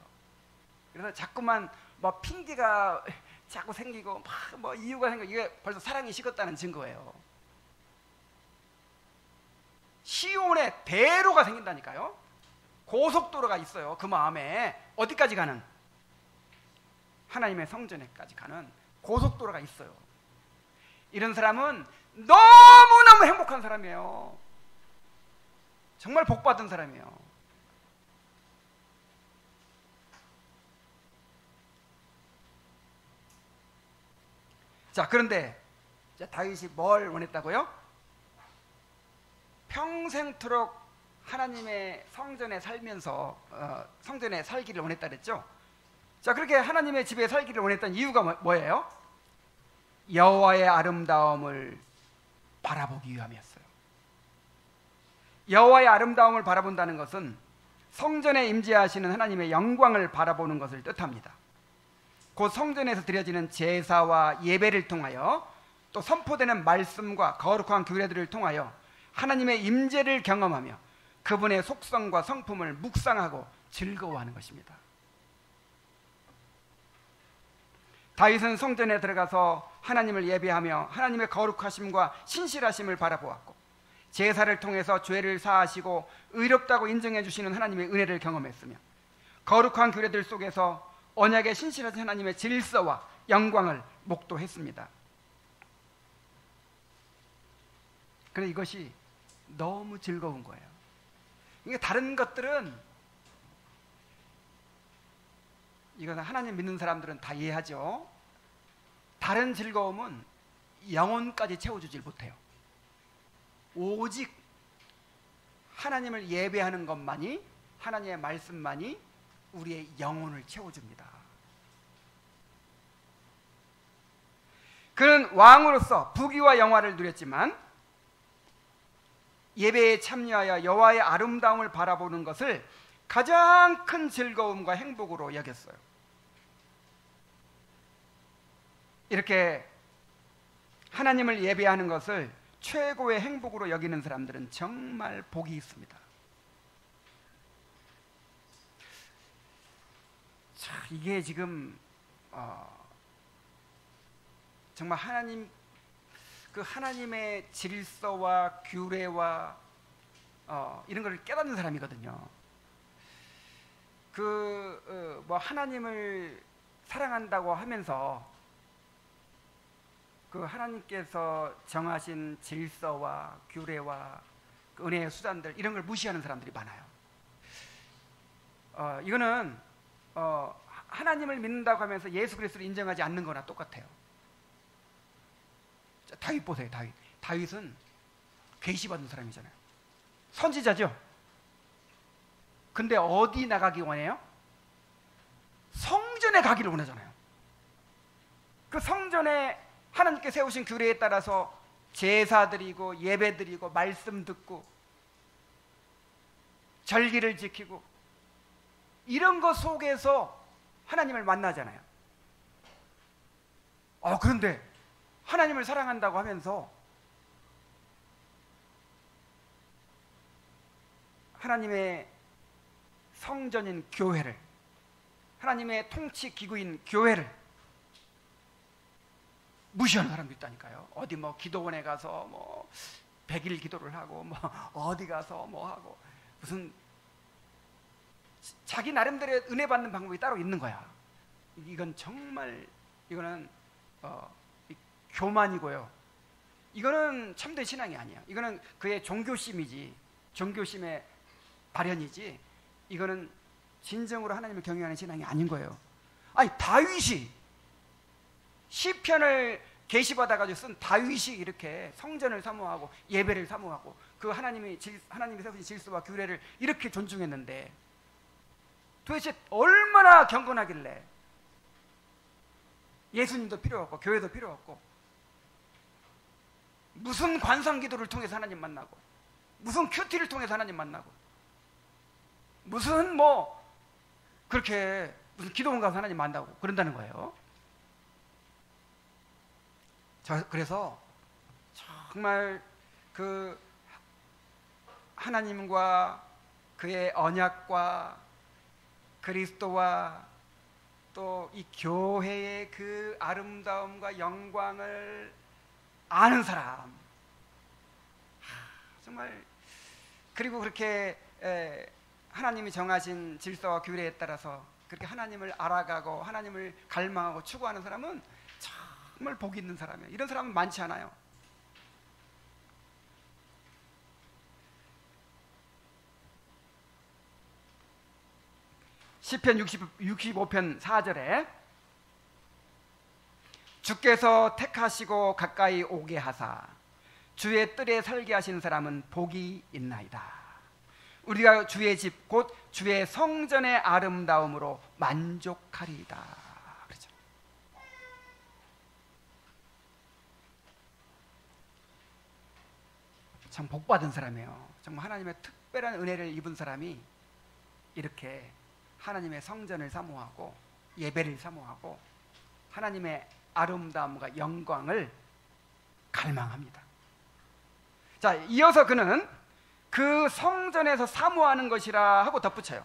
그래서 자꾸만 핑계가 자꾸 생기고 이유가 생기고 이게 벌써 사랑이 식었다는 증거예요. 시온의 대로가 생긴다니까요. 고속도로가 있어요. 그 마음에 어디까지 가는? 하나님의 성전에까지 가는 고속도로가 있어요. 이런 사람은 너무너무 행복한 사람이에요. 정말 복받은 사람이에요. 자, 그런데 다윗이 뭘 원했다고요? 평생토록 하나님의 성전에 살면서 성전에 살기를 원했다 그랬죠. 자, 그렇게 하나님의 집에 살기를 원했던 이유가 뭐예요? 여호와의 아름다움을 바라보기 위함이었어요. 여호와의 아름다움을 바라본다는 것은 성전에 임재하시는 하나님의 영광을 바라보는 것을 뜻합니다. 곧 성전에서 드려지는 제사와 예배를 통하여 또 선포되는 말씀과 거룩한 규례들을 통하여 하나님의 임재를 경험하며 그분의 속성과 성품을 묵상하고 즐거워하는 것입니다. 다윗은 성전에 들어가서 하나님을 예배하며 하나님의 거룩하심과 신실하심을 바라보았고 제사를 통해서 죄를 사하시고 의롭다고 인정해 주시는 하나님의 은혜를 경험했으며 거룩한 규례들 속에서 언약의 신실하신 하나님의 질서와 영광을 목도했습니다. 그런데 이것이 너무 즐거운 거예요. 이게 다른 것들은 이것은 하나님 믿는 사람들은 다 이해하죠. 다른 즐거움은 영혼까지 채워주질 못해요. 오직 하나님을 예배하는 것만이, 하나님의 말씀만이 우리의 영혼을 채워줍니다. 그는 왕으로서 부귀와 영화를 누렸지만 예배에 참여하여 여호와의 아름다움을 바라보는 것을 가장 큰 즐거움과 행복으로 여겼어요. 이렇게 하나님을 예배하는 것을 최고의 행복으로 여기는 사람들은 정말 복이 있습니다. 자, 이게 지금 정말 하나님의 질서와 규례와 이런 걸 깨닫는 사람이거든요. 하나님을 사랑한다고 하면서 그 하나님께서 정하신 질서와 규례와 그 은혜의 수단들, 이런 걸 무시하는 사람들이 많아요. 이거는 하나님을 믿는다고 하면서 예수 그리스도를 인정하지 않는 거나 똑같아요. 자, 다윗 보세요. 다윗은 계시받은 사람이잖아요. 선지자죠. 근데 어디 나가기 원해요? 성전에 가기를 원하잖아요. 그 성전에 하나님께 세우신 규례에 따라서 제사 드리고 예배 드리고 말씀 듣고 절기를 지키고 이런 것 속에서 하나님을 만나잖아요. 그런데 하나님을 사랑한다고 하면서 하나님의 성전인 교회를, 하나님의 통치 기구인 교회를 무시하는 사람도 있다니까요. 어디 기도원에 가서 100일 기도를 하고 어디 가서 하고 무슨 자기 나름대로의 은혜 받는 방법이 따로 있는 거야. 이건 정말 이거는 교만이고요. 이거는 참된 신앙이 아니야. 이거는 그의 종교심이지, 종교심의 발현이지, 이거는 진정으로 하나님을 경외하는 신앙이 아닌 거예요. 아니, 다윗이 시편을 계시받아가지고 쓴 다윗이 이렇게 성전을 사모하고 예배를 사모하고 그 하나님이 세우신 질서와 규례를 이렇게 존중했는데 도대체 얼마나 경건하길래 예수님도 필요 없고 교회도 필요 없고 무슨 관상기도를 통해서 하나님 만나고 무슨 큐티를 통해서 하나님 만나고 무슨 그렇게 무슨 기도원 가서 하나님 만나고 그런다는 거예요. 그래서 정말 그 하나님과 그의 언약과 그리스도와 또 이 교회의 그 아름다움과 영광을 아는 사람, 정말, 그리고 그렇게 하나님이 정하신 질서와 규례에 따라서 그렇게 하나님을 알아가고 하나님을 갈망하고 추구하는 사람은 정말 복이 있는 사람이에요. 이런 사람은 많지 않아요. 시편 65편 4절에 주께서 택하시고 가까이 오게 하사 주의 뜰에 살게 하신 사람은 복이 있나이다. 우리가 주의 집 곧 주의 성전의 아름다움으로 만족하리이다. 그렇죠. 참 복받은 사람이에요. 정말 하나님의 특별한 은혜를 입은 사람이 이렇게 하나님의 성전을 사모하고 예배를 사모하고 하나님의 아름다움과 영광을 갈망합니다. 자, 이어서 그는 그 성전에서 사모하는 것이라 하고 덧붙여요.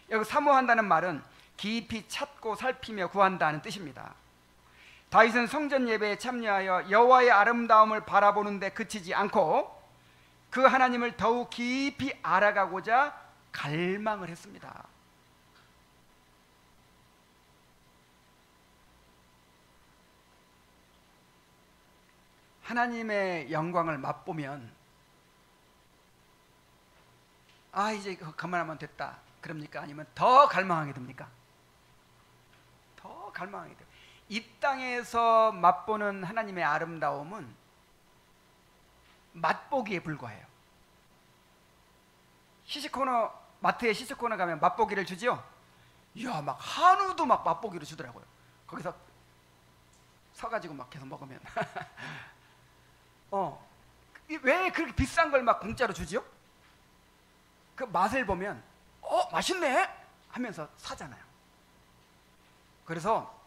여기 사모한다는 말은 깊이 찾고 살피며 구한다는 뜻입니다. 다윗은 성전 예배에 참여하여 여호와의 아름다움을 바라보는 데 그치지 않고 그 하나님을 더욱 깊이 알아가고자 갈망을 했습니다. 하나님의 영광을 맛보면 이제 그만하면 됐다 그럽니까? 아니면 더 갈망하게 됩니까? 갈망하게 돼요. 이 땅에서 맛보는 하나님의 아름다움은 맛보기에 불과해요. 시식코너, 마트에 시식코너 가면 맛보기를 주지요. 이야, 막 한우도 막 맛보기로 주더라고요. 거기서 서가지고 막 계속 먹으면 왜 그렇게 비싼 걸 막 공짜로 주지요? 그 맛을 보면 맛있네 하면서 사잖아요. 그래서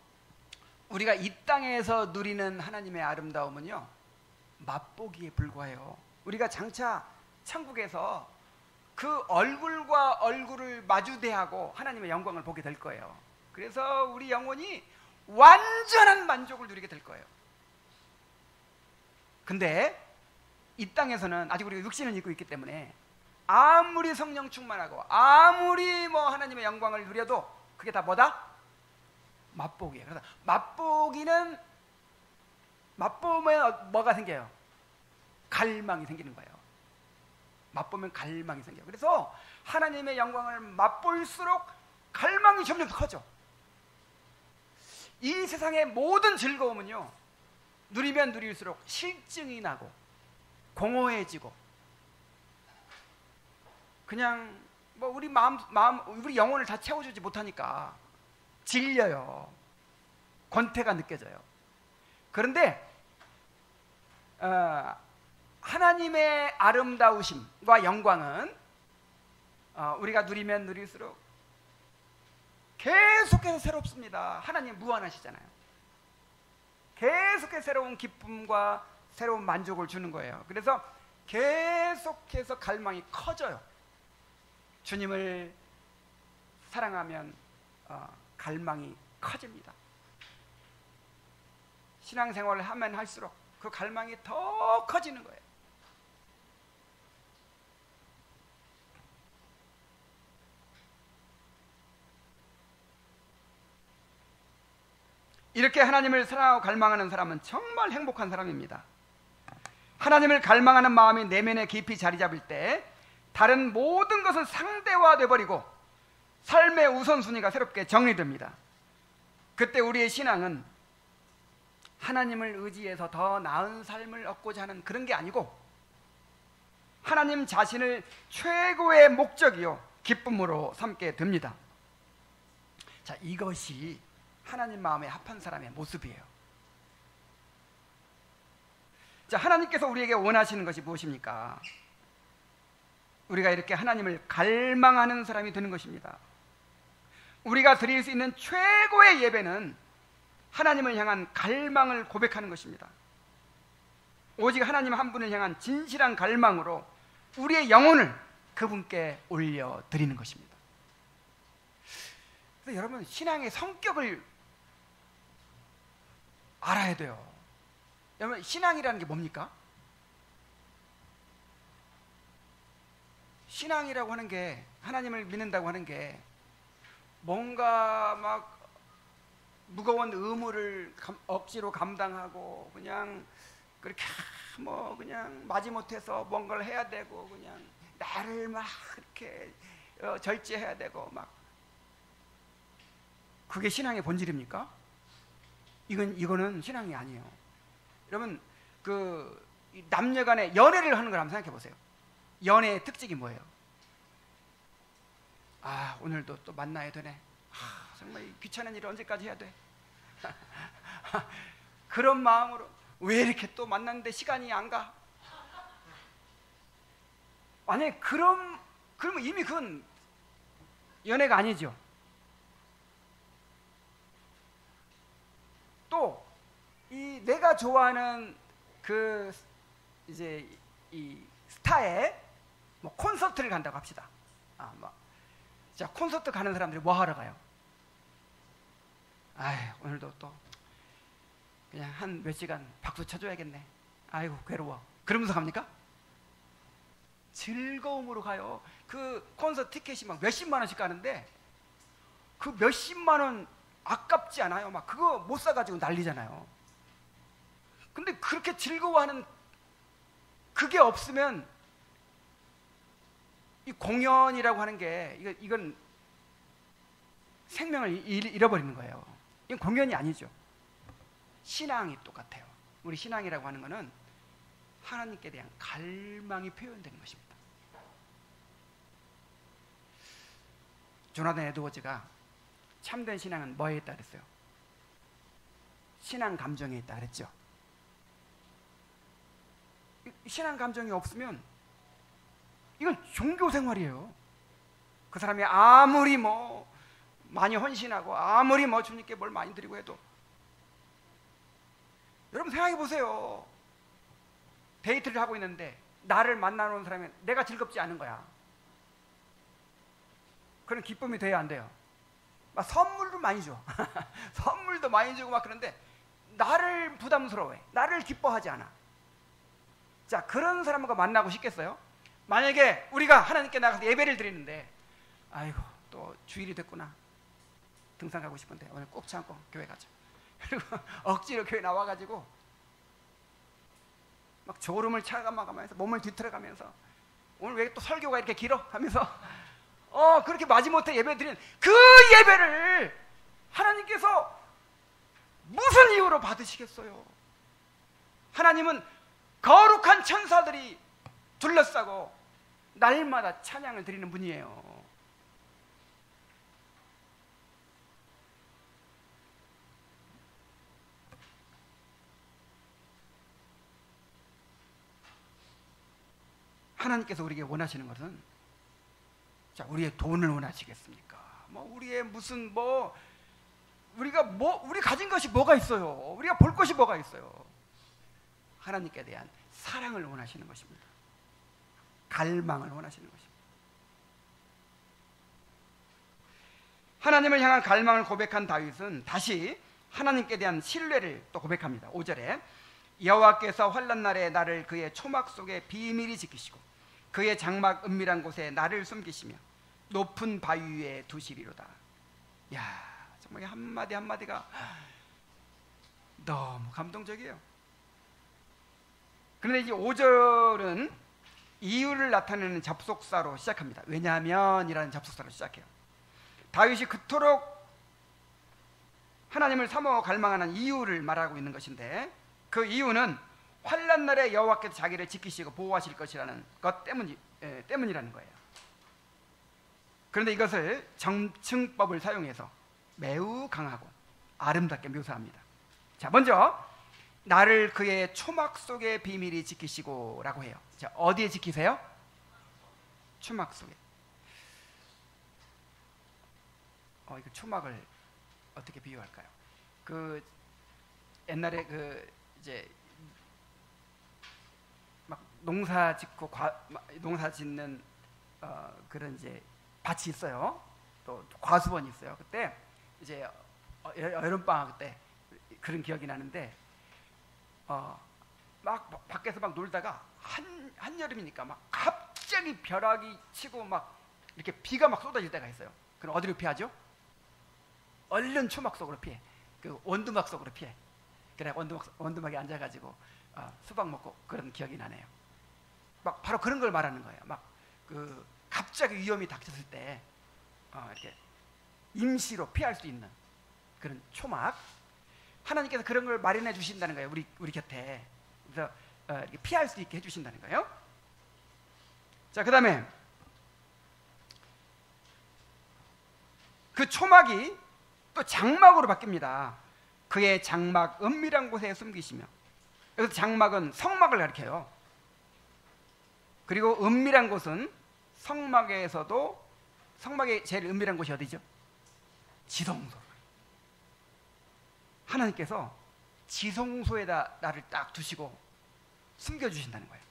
우리가 이 땅에서 누리는 하나님의 아름다움은요, 맛보기에 불과해요. 우리가 장차 천국에서 그 얼굴과 얼굴을 마주대하고 하나님의 영광을 보게 될 거예요. 그래서 우리 영혼이 완전한 만족을 누리게 될 거예요. 근데 이 땅에서는 아직 우리가 육신을 입고 있기 때문에 아무리 성령 충만하고 아무리 뭐 하나님의 영광을 누려도 그게 다 뭐다? 맛보기예요. 그래서 맛보기는, 맛보면 뭐가 생겨요? 갈망이 생기는 거예요. 맛보면 갈망이 생겨요. 그래서 하나님의 영광을 맛볼수록 갈망이 점점 커져. 이 세상의 모든 즐거움은요, 누리면 누릴수록 실증이 나고 공허해지고, 그냥 뭐 우리 마음 우리 영혼을 다 채워주지 못하니까 질려요. 권태가 느껴져요. 그런데 하나님의 아름다우심과 영광은 우리가 누리면 누릴수록 계속해서 새롭습니다. 하나님 무한하시잖아요. 계속해서 새로운 기쁨과 새로운 만족을 주는 거예요. 그래서 계속해서 갈망이 커져요. 주님을 사랑하면 갈망이 커집니다. 신앙생활을 하면 할수록 그 갈망이 더 커지는 거예요. 이렇게 하나님을 사랑하고 갈망하는 사람은 정말 행복한 사람입니다. 하나님을 갈망하는 마음이 내면에 깊이 자리 잡을 때 다른 모든 것은 상대화돼 버리고 삶의 우선순위가 새롭게 정리됩니다. 그때 우리의 신앙은 하나님을 의지해서 더 나은 삶을 얻고자 하는 그런 게 아니고 하나님 자신을 최고의 목적이요 기쁨으로 삼게 됩니다. 자, 이것이 하나님 마음에 합한 사람의 모습이에요. 자, 하나님께서 우리에게 원하시는 것이 무엇입니까? 우리가 이렇게 하나님을 갈망하는 사람이 되는 것입니다. 우리가 드릴 수 있는 최고의 예배는 하나님을 향한 갈망을 고백하는 것입니다. 오직 하나님 한 분을 향한 진실한 갈망으로 우리의 영혼을 그분께 올려드리는 것입니다. 그래서 여러분, 신앙의 성격을 알아야 돼요. 여러분, 신앙이라는 게 뭡니까? 신앙이라고 하는 게, 하나님을 믿는다고 하는 게 뭔가 막 무거운 의무를 억지로 감당하고 그냥 그렇게 뭐 그냥 마지못해서 뭔가를 해야 되고 그냥 나를 막 이렇게 절제해야 되고 막, 그게 신앙의 본질입니까? 이거는 신앙이 아니에요. 여러분, 그 남녀간에 연애를 하는 걸 한번 생각해 보세요. 연애의 특징이 뭐예요? 아, 오늘도 또 만나야 되네. 정말 귀찮은 일을 언제까지 해야 돼? 그런 마음으로 왜 이렇게 또 만났는데 시간이 안 가? 만약에 그러면 이미 그건 연애가 아니죠. 또 이 내가 좋아하는 그 이제 이 스타의 뭐 콘서트를 간다고 합시다. 자, 콘서트 가는 사람들이 뭐 하러 가요? 오늘도 또 그냥 한 몇 시간 박수 쳐줘야겠네. 아이고 괴로워. 그러면서 갑니까? 즐거움으로 가요. 그 콘서트 티켓이 막 몇십만 원씩 가는데 그 몇십만 원 아깝지 않아요? 막 그거 못 사가지고 난리잖아요. 근데 그렇게 즐거워하는 그게 없으면 이 공연이라고 하는 게 이건 생명을 잃어버리는 거예요. 이건 공연이 아니죠. 신앙이 똑같아요. 우리 신앙이라고 하는 것은 하나님께 대한 갈망이 표현되는 것입니다. 조나단 에드워즈가 참된 신앙은 뭐에 있다 그랬어요? 신앙 감정에 있다 그랬죠. 신앙 감정이 없으면 이건 종교 생활이에요. 그 사람이 아무리 뭐 많이 헌신하고 아무리 뭐 주님께 뭘 많이 드리고 해도, 여러분 생각해 보세요. 데이트를 하고 있는데 나를 만나는 사람이 내가 즐겁지 않은 거야. 그런 기쁨이 돼야 안 돼요? 막 선물도 많이 줘. 선물도 많이 주고 막 그런데 나를 부담스러워해. 나를 기뻐하지 않아. 자, 그런 사람과 만나고 싶겠어요? 만약에 우리가 하나님께 나가서 예배를 드리는데, 아이고 또 주일이 됐구나, 등산 가고 싶은데 오늘 꼭 참고 교회 가자. 그리고 억지로 교회 나와가지고 막 졸음을 차가면서 몸을 뒤틀어가면서 오늘 왜 또 설교가 이렇게 길어? 하면서 그렇게 마지못해 예배 드리는 그 예배를 하나님께서 무슨 이유로 받으시겠어요? 하나님은 거룩한 천사들이 둘러싸고 날마다 찬양을 드리는 분이에요. 하나님께서 우리에게 원하시는 것은, 자, 우리의 돈을 원하시겠습니까? 뭐 우리의 무슨 우리 가진 것이 뭐가 있어요? 우리가 볼 것이 뭐가 있어요? 하나님께 대한 사랑을 원하시는 것입니다. 갈망을 원하시는 것입니다. 하나님을 향한 갈망을 고백한 다윗은 다시 하나님께 대한 신뢰를 또 고백합니다. 5절에 여호와께서 환난 날에 나를 그의 초막 속에 비밀히 지키시고 그의 장막 은밀한 곳에 나를 숨기시며 높은 바위 위에 두시리로다. 야, 정말 한마디 한마디가 너무 감동적이에요. 그런데 이제 5절은 이유를 나타내는 접속사로 시작합니다. 왜냐하면 이라는 접속사로 시작해요. 다윗이 그토록 하나님을 사모하고 갈망하는 이유를 말하고 있는 것인데, 그 이유는 환난 날에 여호와께서 자기를 지키시고 보호하실 것이라는 것 때문이라는 거예요. 그런데 이것을 정칭법을 사용해서 매우 강하고 아름답게 묘사합니다. 자, 먼저 나를 그의 초막 속에 비밀히 지키시고 라고 해요. 자, 어디에 지키세요? 초막 속에. 이거 초막을 어떻게 비유할까요? 그 옛날에 이제 막 농사 짓고 농사 짓는 그런 이제 밭이 있어요. 또 과수원이 있어요. 그때 이제 여름 방학 때 그런 기억이 나는데, 막 밖에서 막 놀다가 한여름이니까 막 갑자기 벼락이 치고 막 이렇게 비가 막 쏟아질 때가 있어요. 그럼 어디로 피하죠? 얼른 초막 속으로 피해. 그 원두막 속으로 피해. 그래 원두막에 앉아가지고 수박 먹고 그런 기억이 나네요. 막 바로 그런 걸 말하는 거예요. 막 그 갑자기 위험이 닥쳤을 때 이렇게 임시로 피할 수 있는 그런 초막. 하나님께서 그런 걸 마련해 주신다는 거예요. 우리 곁에. 그래서 이렇게 피할 수 있게 해주신다는 거예요. 자, 그 다음에 그 초막이 또 장막으로 바뀝니다. 그의 장막 은밀한 곳에 숨기시며. 여기서 장막은 성막을 가리켜요. 그리고 은밀한 곳은 성막에서도, 성막의 제일 은밀한 곳이 어디죠? 지성소. 하나님께서 지성소에다 나를 딱 두시고 숨겨주신다는 거예요.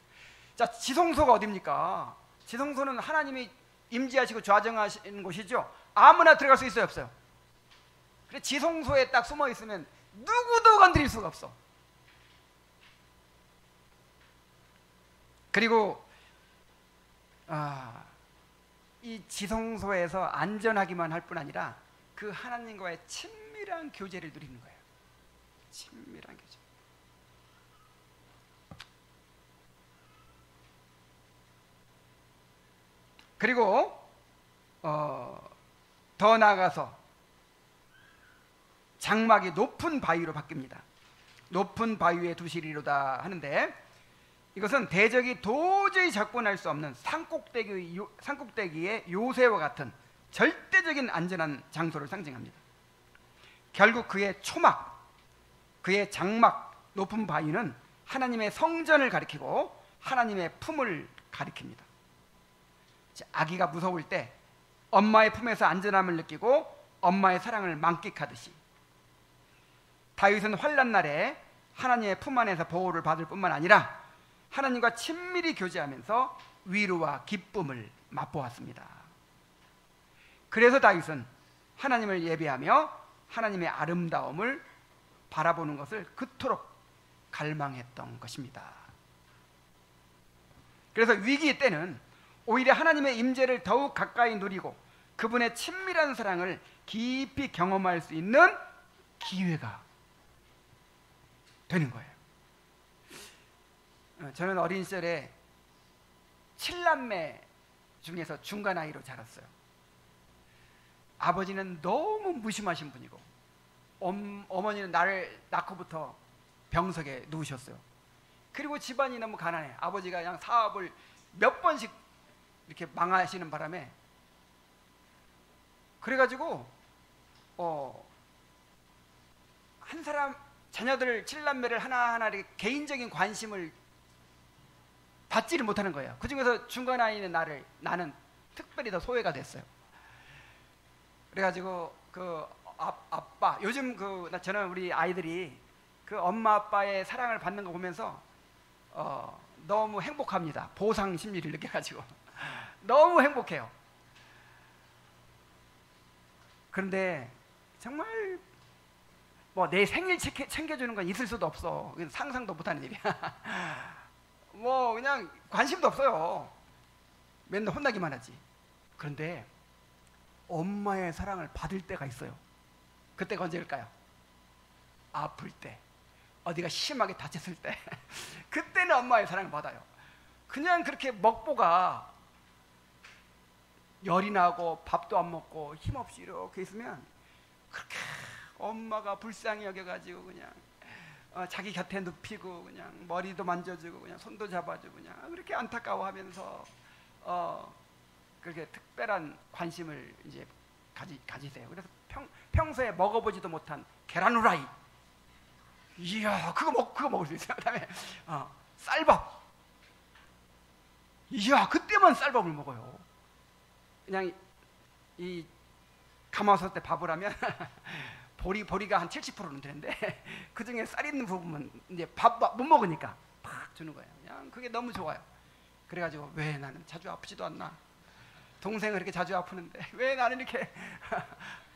자, 지성소가 어디입니까? 지성소는 하나님이 임재하시고 좌정하시는 곳이죠. 아무나 들어갈 수 있어요, 없어요? 그래, 지성소에 딱 숨어 있으면 누구도 건드릴 수가 없어. 그리고 이 지성소에서 안전하기만 할 뿐 아니라 그 하나님과의 친밀한 교제를 누리는 거예요. 친밀한 교제. 그리고 더 나아가서 장막이 높은 바위로 바뀝니다. 높은 바위에 두시리로다 하는데, 이것은 대적이 도저히 접근할 수 없는 산꼭대기의 요새와 같은 절대적인 안전한 장소를 상징합니다. 결국 그의 초막, 그의 장막, 높은 바위는 하나님의 성전을 가리키고 하나님의 품을 가리킵니다. 아기가 무서울 때 엄마의 품에서 안전함을 느끼고 엄마의 사랑을 만끽하듯이, 다윗은 환난 날에 하나님의 품 안에서 보호를 받을 뿐만 아니라 하나님과 친밀히 교제하면서 위로와 기쁨을 맛보았습니다. 그래서 다윗은 하나님을 예배하며 하나님의 아름다움을 바라보는 것을 그토록 갈망했던 것입니다. 그래서 위기 때는 오히려 하나님의 임재를 더욱 가까이 누리고 그분의 친밀한 사랑을 깊이 경험할 수 있는 기회가 되는 거예요. 저는 어린 시절에 7남매 중에서 중간 아이로 자랐어요. 아버지는 너무 무심하신 분이고 어머니는 나를 낳고부터 병석에 누우셨어요. 그리고 집안이 너무 가난해. 아버지가 그냥 사업을 몇 번씩 이렇게 망하시는 바람에, 그래가지고 한 사람 자녀들 7남매를 하나하나 이렇게 개인적인 관심을 받지를 못하는 거예요. 그 중에서 중간 아이는 나는 특별히 더 소외가 됐어요. 그래가지고 그 아빠, 요즘 저는 우리 아이들이 그 엄마 아빠의 사랑을 받는 거 보면서 너무 행복합니다. 보상 심리를 느껴가지고 너무 행복해요. 그런데 정말 뭐 내 생일 챙겨주는 건 있을 수도 없어. 상상도 못하는 일이야. 뭐 그냥 관심도 없어요. 맨날 혼나기만 하지. 그런데 엄마의 사랑을 받을 때가 있어요. 그때가 언제일까요? 아플 때, 어디가 심하게 다쳤을 때 그때는 엄마의 사랑을 받아요. 그냥 그렇게 먹보가 열이 나고 밥도 안 먹고 힘없이 이렇게 있으면 그렇게 엄마가 불쌍히 여겨가지고 그냥 자기 곁에 눕히고 그냥 머리도 만져주고 그냥 손도 잡아주고 그냥 그렇게 안타까워하면서 그렇게 특별한 관심을 이제 가지세요. 그래서 평소에 먹어보지도 못한 계란 후라이, 이야 그거 먹을 수 있어요. 그다음에 쌀밥, 이야 그때만 쌀밥을 먹어요. 그냥 이 가마솥 때 밥을 하면 보리가 한 70%는 되는데 그 중에 쌀 있는 부분은 이제 밥 못 먹으니까 팍 주는 거예요. 그냥 그게 너무 좋아요. 그래가지고 왜 나는 자주 아프지도 않나? 동생은 이렇게 자주 아프는데 왜 나는 이렇게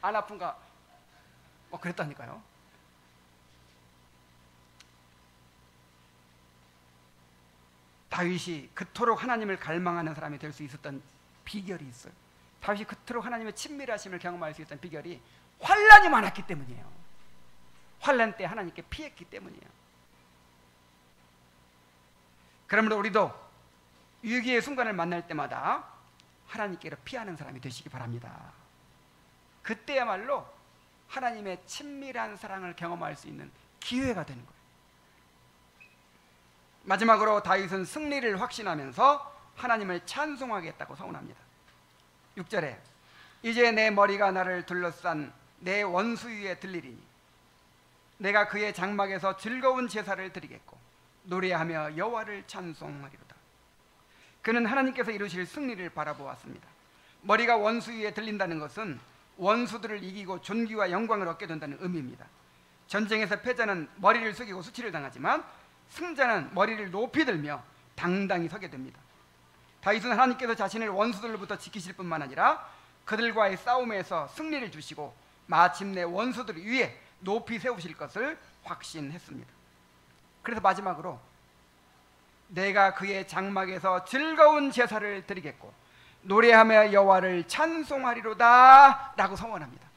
안 아픈가? 뭐 그랬다니까요. 다윗이 그토록 하나님을 갈망하는 사람이 될 수 있었던 비결이 있어요. 다윗이 그토록 하나님의 친밀하심을 경험할 수 있었던 비결이 환난이 많았기 때문이에요. 환난 때 하나님께 피했기 때문이에요. 그러므로 우리도 위기의 순간을 만날 때마다 하나님께로 피하는 사람이 되시기 바랍니다. 그때야말로 하나님의 친밀한 사랑을 경험할 수 있는 기회가 되는 거예요. 마지막으로 다윗은 승리를 확신하면서 하나님을 찬송하겠다고 서원합니다. 6절에 이제 내 머리가 나를 둘러싼 내 원수 위에 들리리니 내가 그의 장막에서 즐거운 제사를 드리겠고 노래하며 여호와를 찬송하리로다. 그는 하나님께서 이루실 승리를 바라보았습니다. 머리가 원수 위에 들린다는 것은 원수들을 이기고 존귀와 영광을 얻게 된다는 의미입니다. 전쟁에서 패자는 머리를 숙이고 수치를 당하지만 승자는 머리를 높이 들며 당당히 서게 됩니다. 다윗은 하나님께서 자신을 원수들로부터 지키실 뿐만 아니라 그들과의 싸움에서 승리를 주시고 마침내 원수들 위에 높이 세우실 것을 확신했습니다. 그래서 마지막으로 내가 그의 장막에서 즐거운 제사를 드리겠고 노래하며 여호와를 찬송하리로다 라고 선언합니다.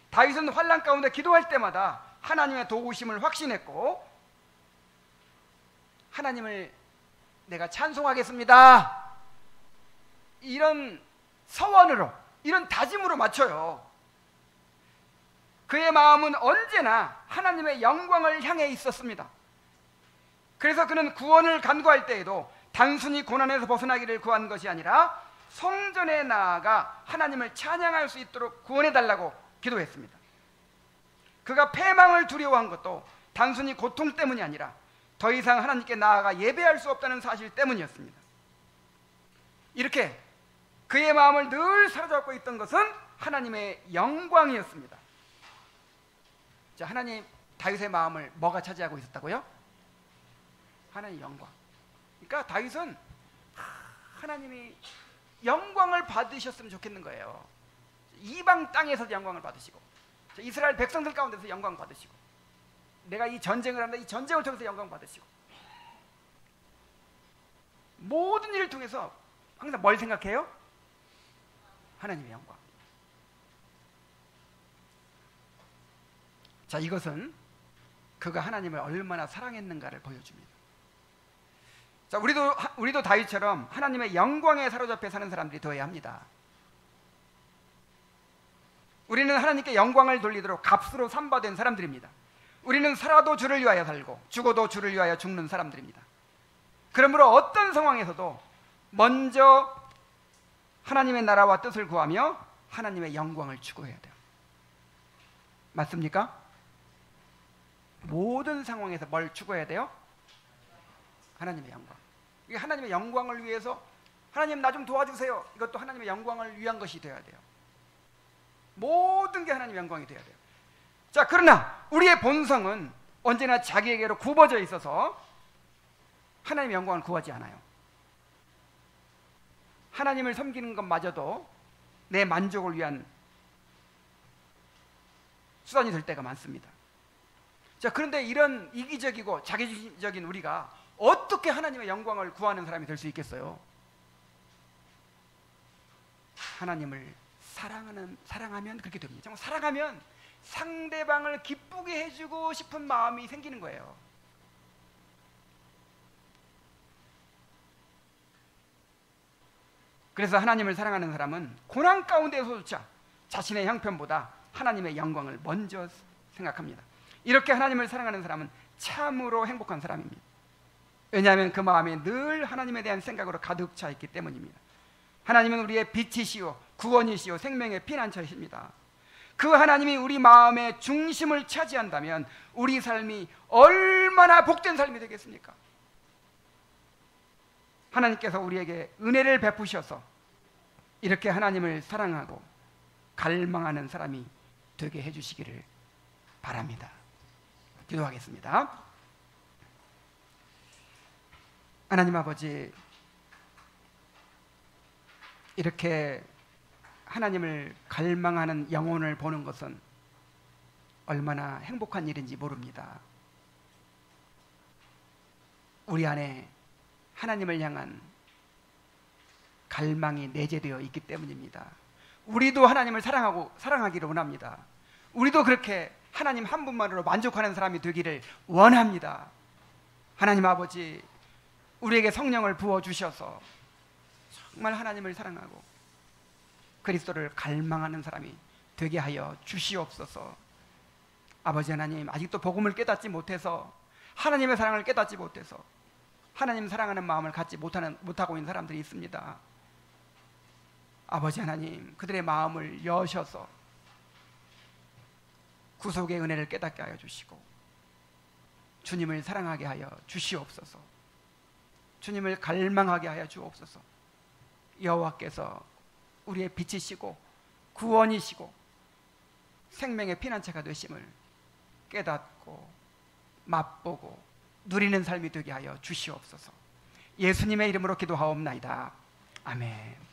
다윗은 환난 가운데 기도할 때마다 하나님의 도우심을 확신했고 하나님을 내가 찬송하겠습니다 이런 서원으로, 이런 다짐으로 맞춰요. 그의 마음은 언제나 하나님의 영광을 향해 있었습니다. 그래서 그는 구원을 간구할 때에도 단순히 고난에서 벗어나기를 구한 것이 아니라 성전에 나아가 하나님을 찬양할 수 있도록 구원해달라고 기도했습니다. 그가 패망을 두려워한 것도 단순히 고통 때문이 아니라 더 이상 하나님께 나아가 예배할 수 없다는 사실 때문이었습니다. 이렇게 그의 마음을 늘 사로잡고 있던 것은 하나님의 영광이었습니다. 자, 하나님, 다윗의 마음을 뭐가 차지하고 있었다고요? 하나님의 영광. 그러니까 다윗은 하나님이 영광을 받으셨으면 좋겠는 거예요. 이방 땅에서 영광을 받으시고, 이스라엘 백성들 가운데서 영광 받으시고, 내가 이 전쟁을 한다, 이 전쟁을 통해서 영광 받으시고, 모든 일을 통해서 항상 뭘 생각해요? 하나님의 영광. 자, 이것은 그가 하나님을 얼마나 사랑했는가를 보여줍니다. 자, 우리도 다윗처럼 하나님의 영광에 사로잡혀 사는 사람들이 되어야 합니다. 우리는 하나님께 영광을 돌리도록 값으로 삼바된 사람들입니다. 우리는 살아도 주를 위하여 살고 죽어도 주를 위하여 죽는 사람들입니다. 그러므로 어떤 상황에서도 먼저 하나님의 나라와 뜻을 구하며 하나님의 영광을 추구해야 돼요. 맞습니까? 모든 상황에서 뭘 추구해야 돼요? 하나님의 영광. 이게 하나님의 영광을 위해서, 하나님 나 좀 도와주세요, 이것도 하나님의 영광을 위한 것이 되어야 돼요. 모든 게 하나님의 영광이 되어야 돼요. 자, 그러나 우리의 본성은 언제나 자기에게로 굽어져 있어서 하나님의 영광을 구하지 않아요. 하나님을 섬기는 것마저도 내 만족을 위한 수단이 될 때가 많습니다. 자, 그런데 이런 이기적이고 자기주의적인 우리가 어떻게 하나님의 영광을 구하는 사람이 될 수 있겠어요? 하나님을 사랑하면 그렇게 됩니다. 정말 사랑하면 상대방을 기쁘게 해주고 싶은 마음이 생기는 거예요. 그래서 하나님을 사랑하는 사람은 고난 가운데서조차 자신의 형편보다 하나님의 영광을 먼저 생각합니다. 이렇게 하나님을 사랑하는 사람은 참으로 행복한 사람입니다. 왜냐하면 그 마음에 늘 하나님에 대한 생각으로 가득 차 있기 때문입니다. 하나님은 우리의 빛이시오, 구원이시오, 생명의 피난처이십니다. 그 하나님이 우리 마음의 중심을 차지한다면 우리 삶이 얼마나 복된 삶이 되겠습니까? 하나님께서 우리에게 은혜를 베푸셔서 이렇게 하나님을 사랑하고 갈망하는 사람이 되게 해주시기를 바랍니다. 기도하겠습니다. 하나님 아버지, 이렇게 하나님을 갈망하는 영혼을 보는 것은 얼마나 행복한 일인지 모릅니다. 우리 안에 하나님을 향한 갈망이 내재되어 있기 때문입니다. 우리도 하나님을 사랑하기를 원합니다. 우리도 그렇게 하나님 한 분만으로 만족하는 사람이 되기를 원합니다. 하나님 아버지, 우리에게 성령을 부어주셔서 정말 하나님을 사랑하고 그리스도를 갈망하는 사람이 되게 하여 주시옵소서. 아버지 하나님, 아직도 복음을 깨닫지 못해서, 하나님의 사랑을 깨닫지 못해서 하나님 사랑하는 마음을 갖지 못하고 있는 사람들이 있습니다. 아버지 하나님, 그들의 마음을 여셔서 구속의 은혜를 깨닫게 하여 주시고 주님을 사랑하게 하여 주시옵소서. 주님을 갈망하게 하여 주옵소서. 여호와께서 우리의 빛이시고 구원이시고 생명의 피난처가 되심을 깨닫고 맛보고 누리는 삶이 되게 하여 주시옵소서. 예수님의 이름으로 기도하옵나이다. 아멘.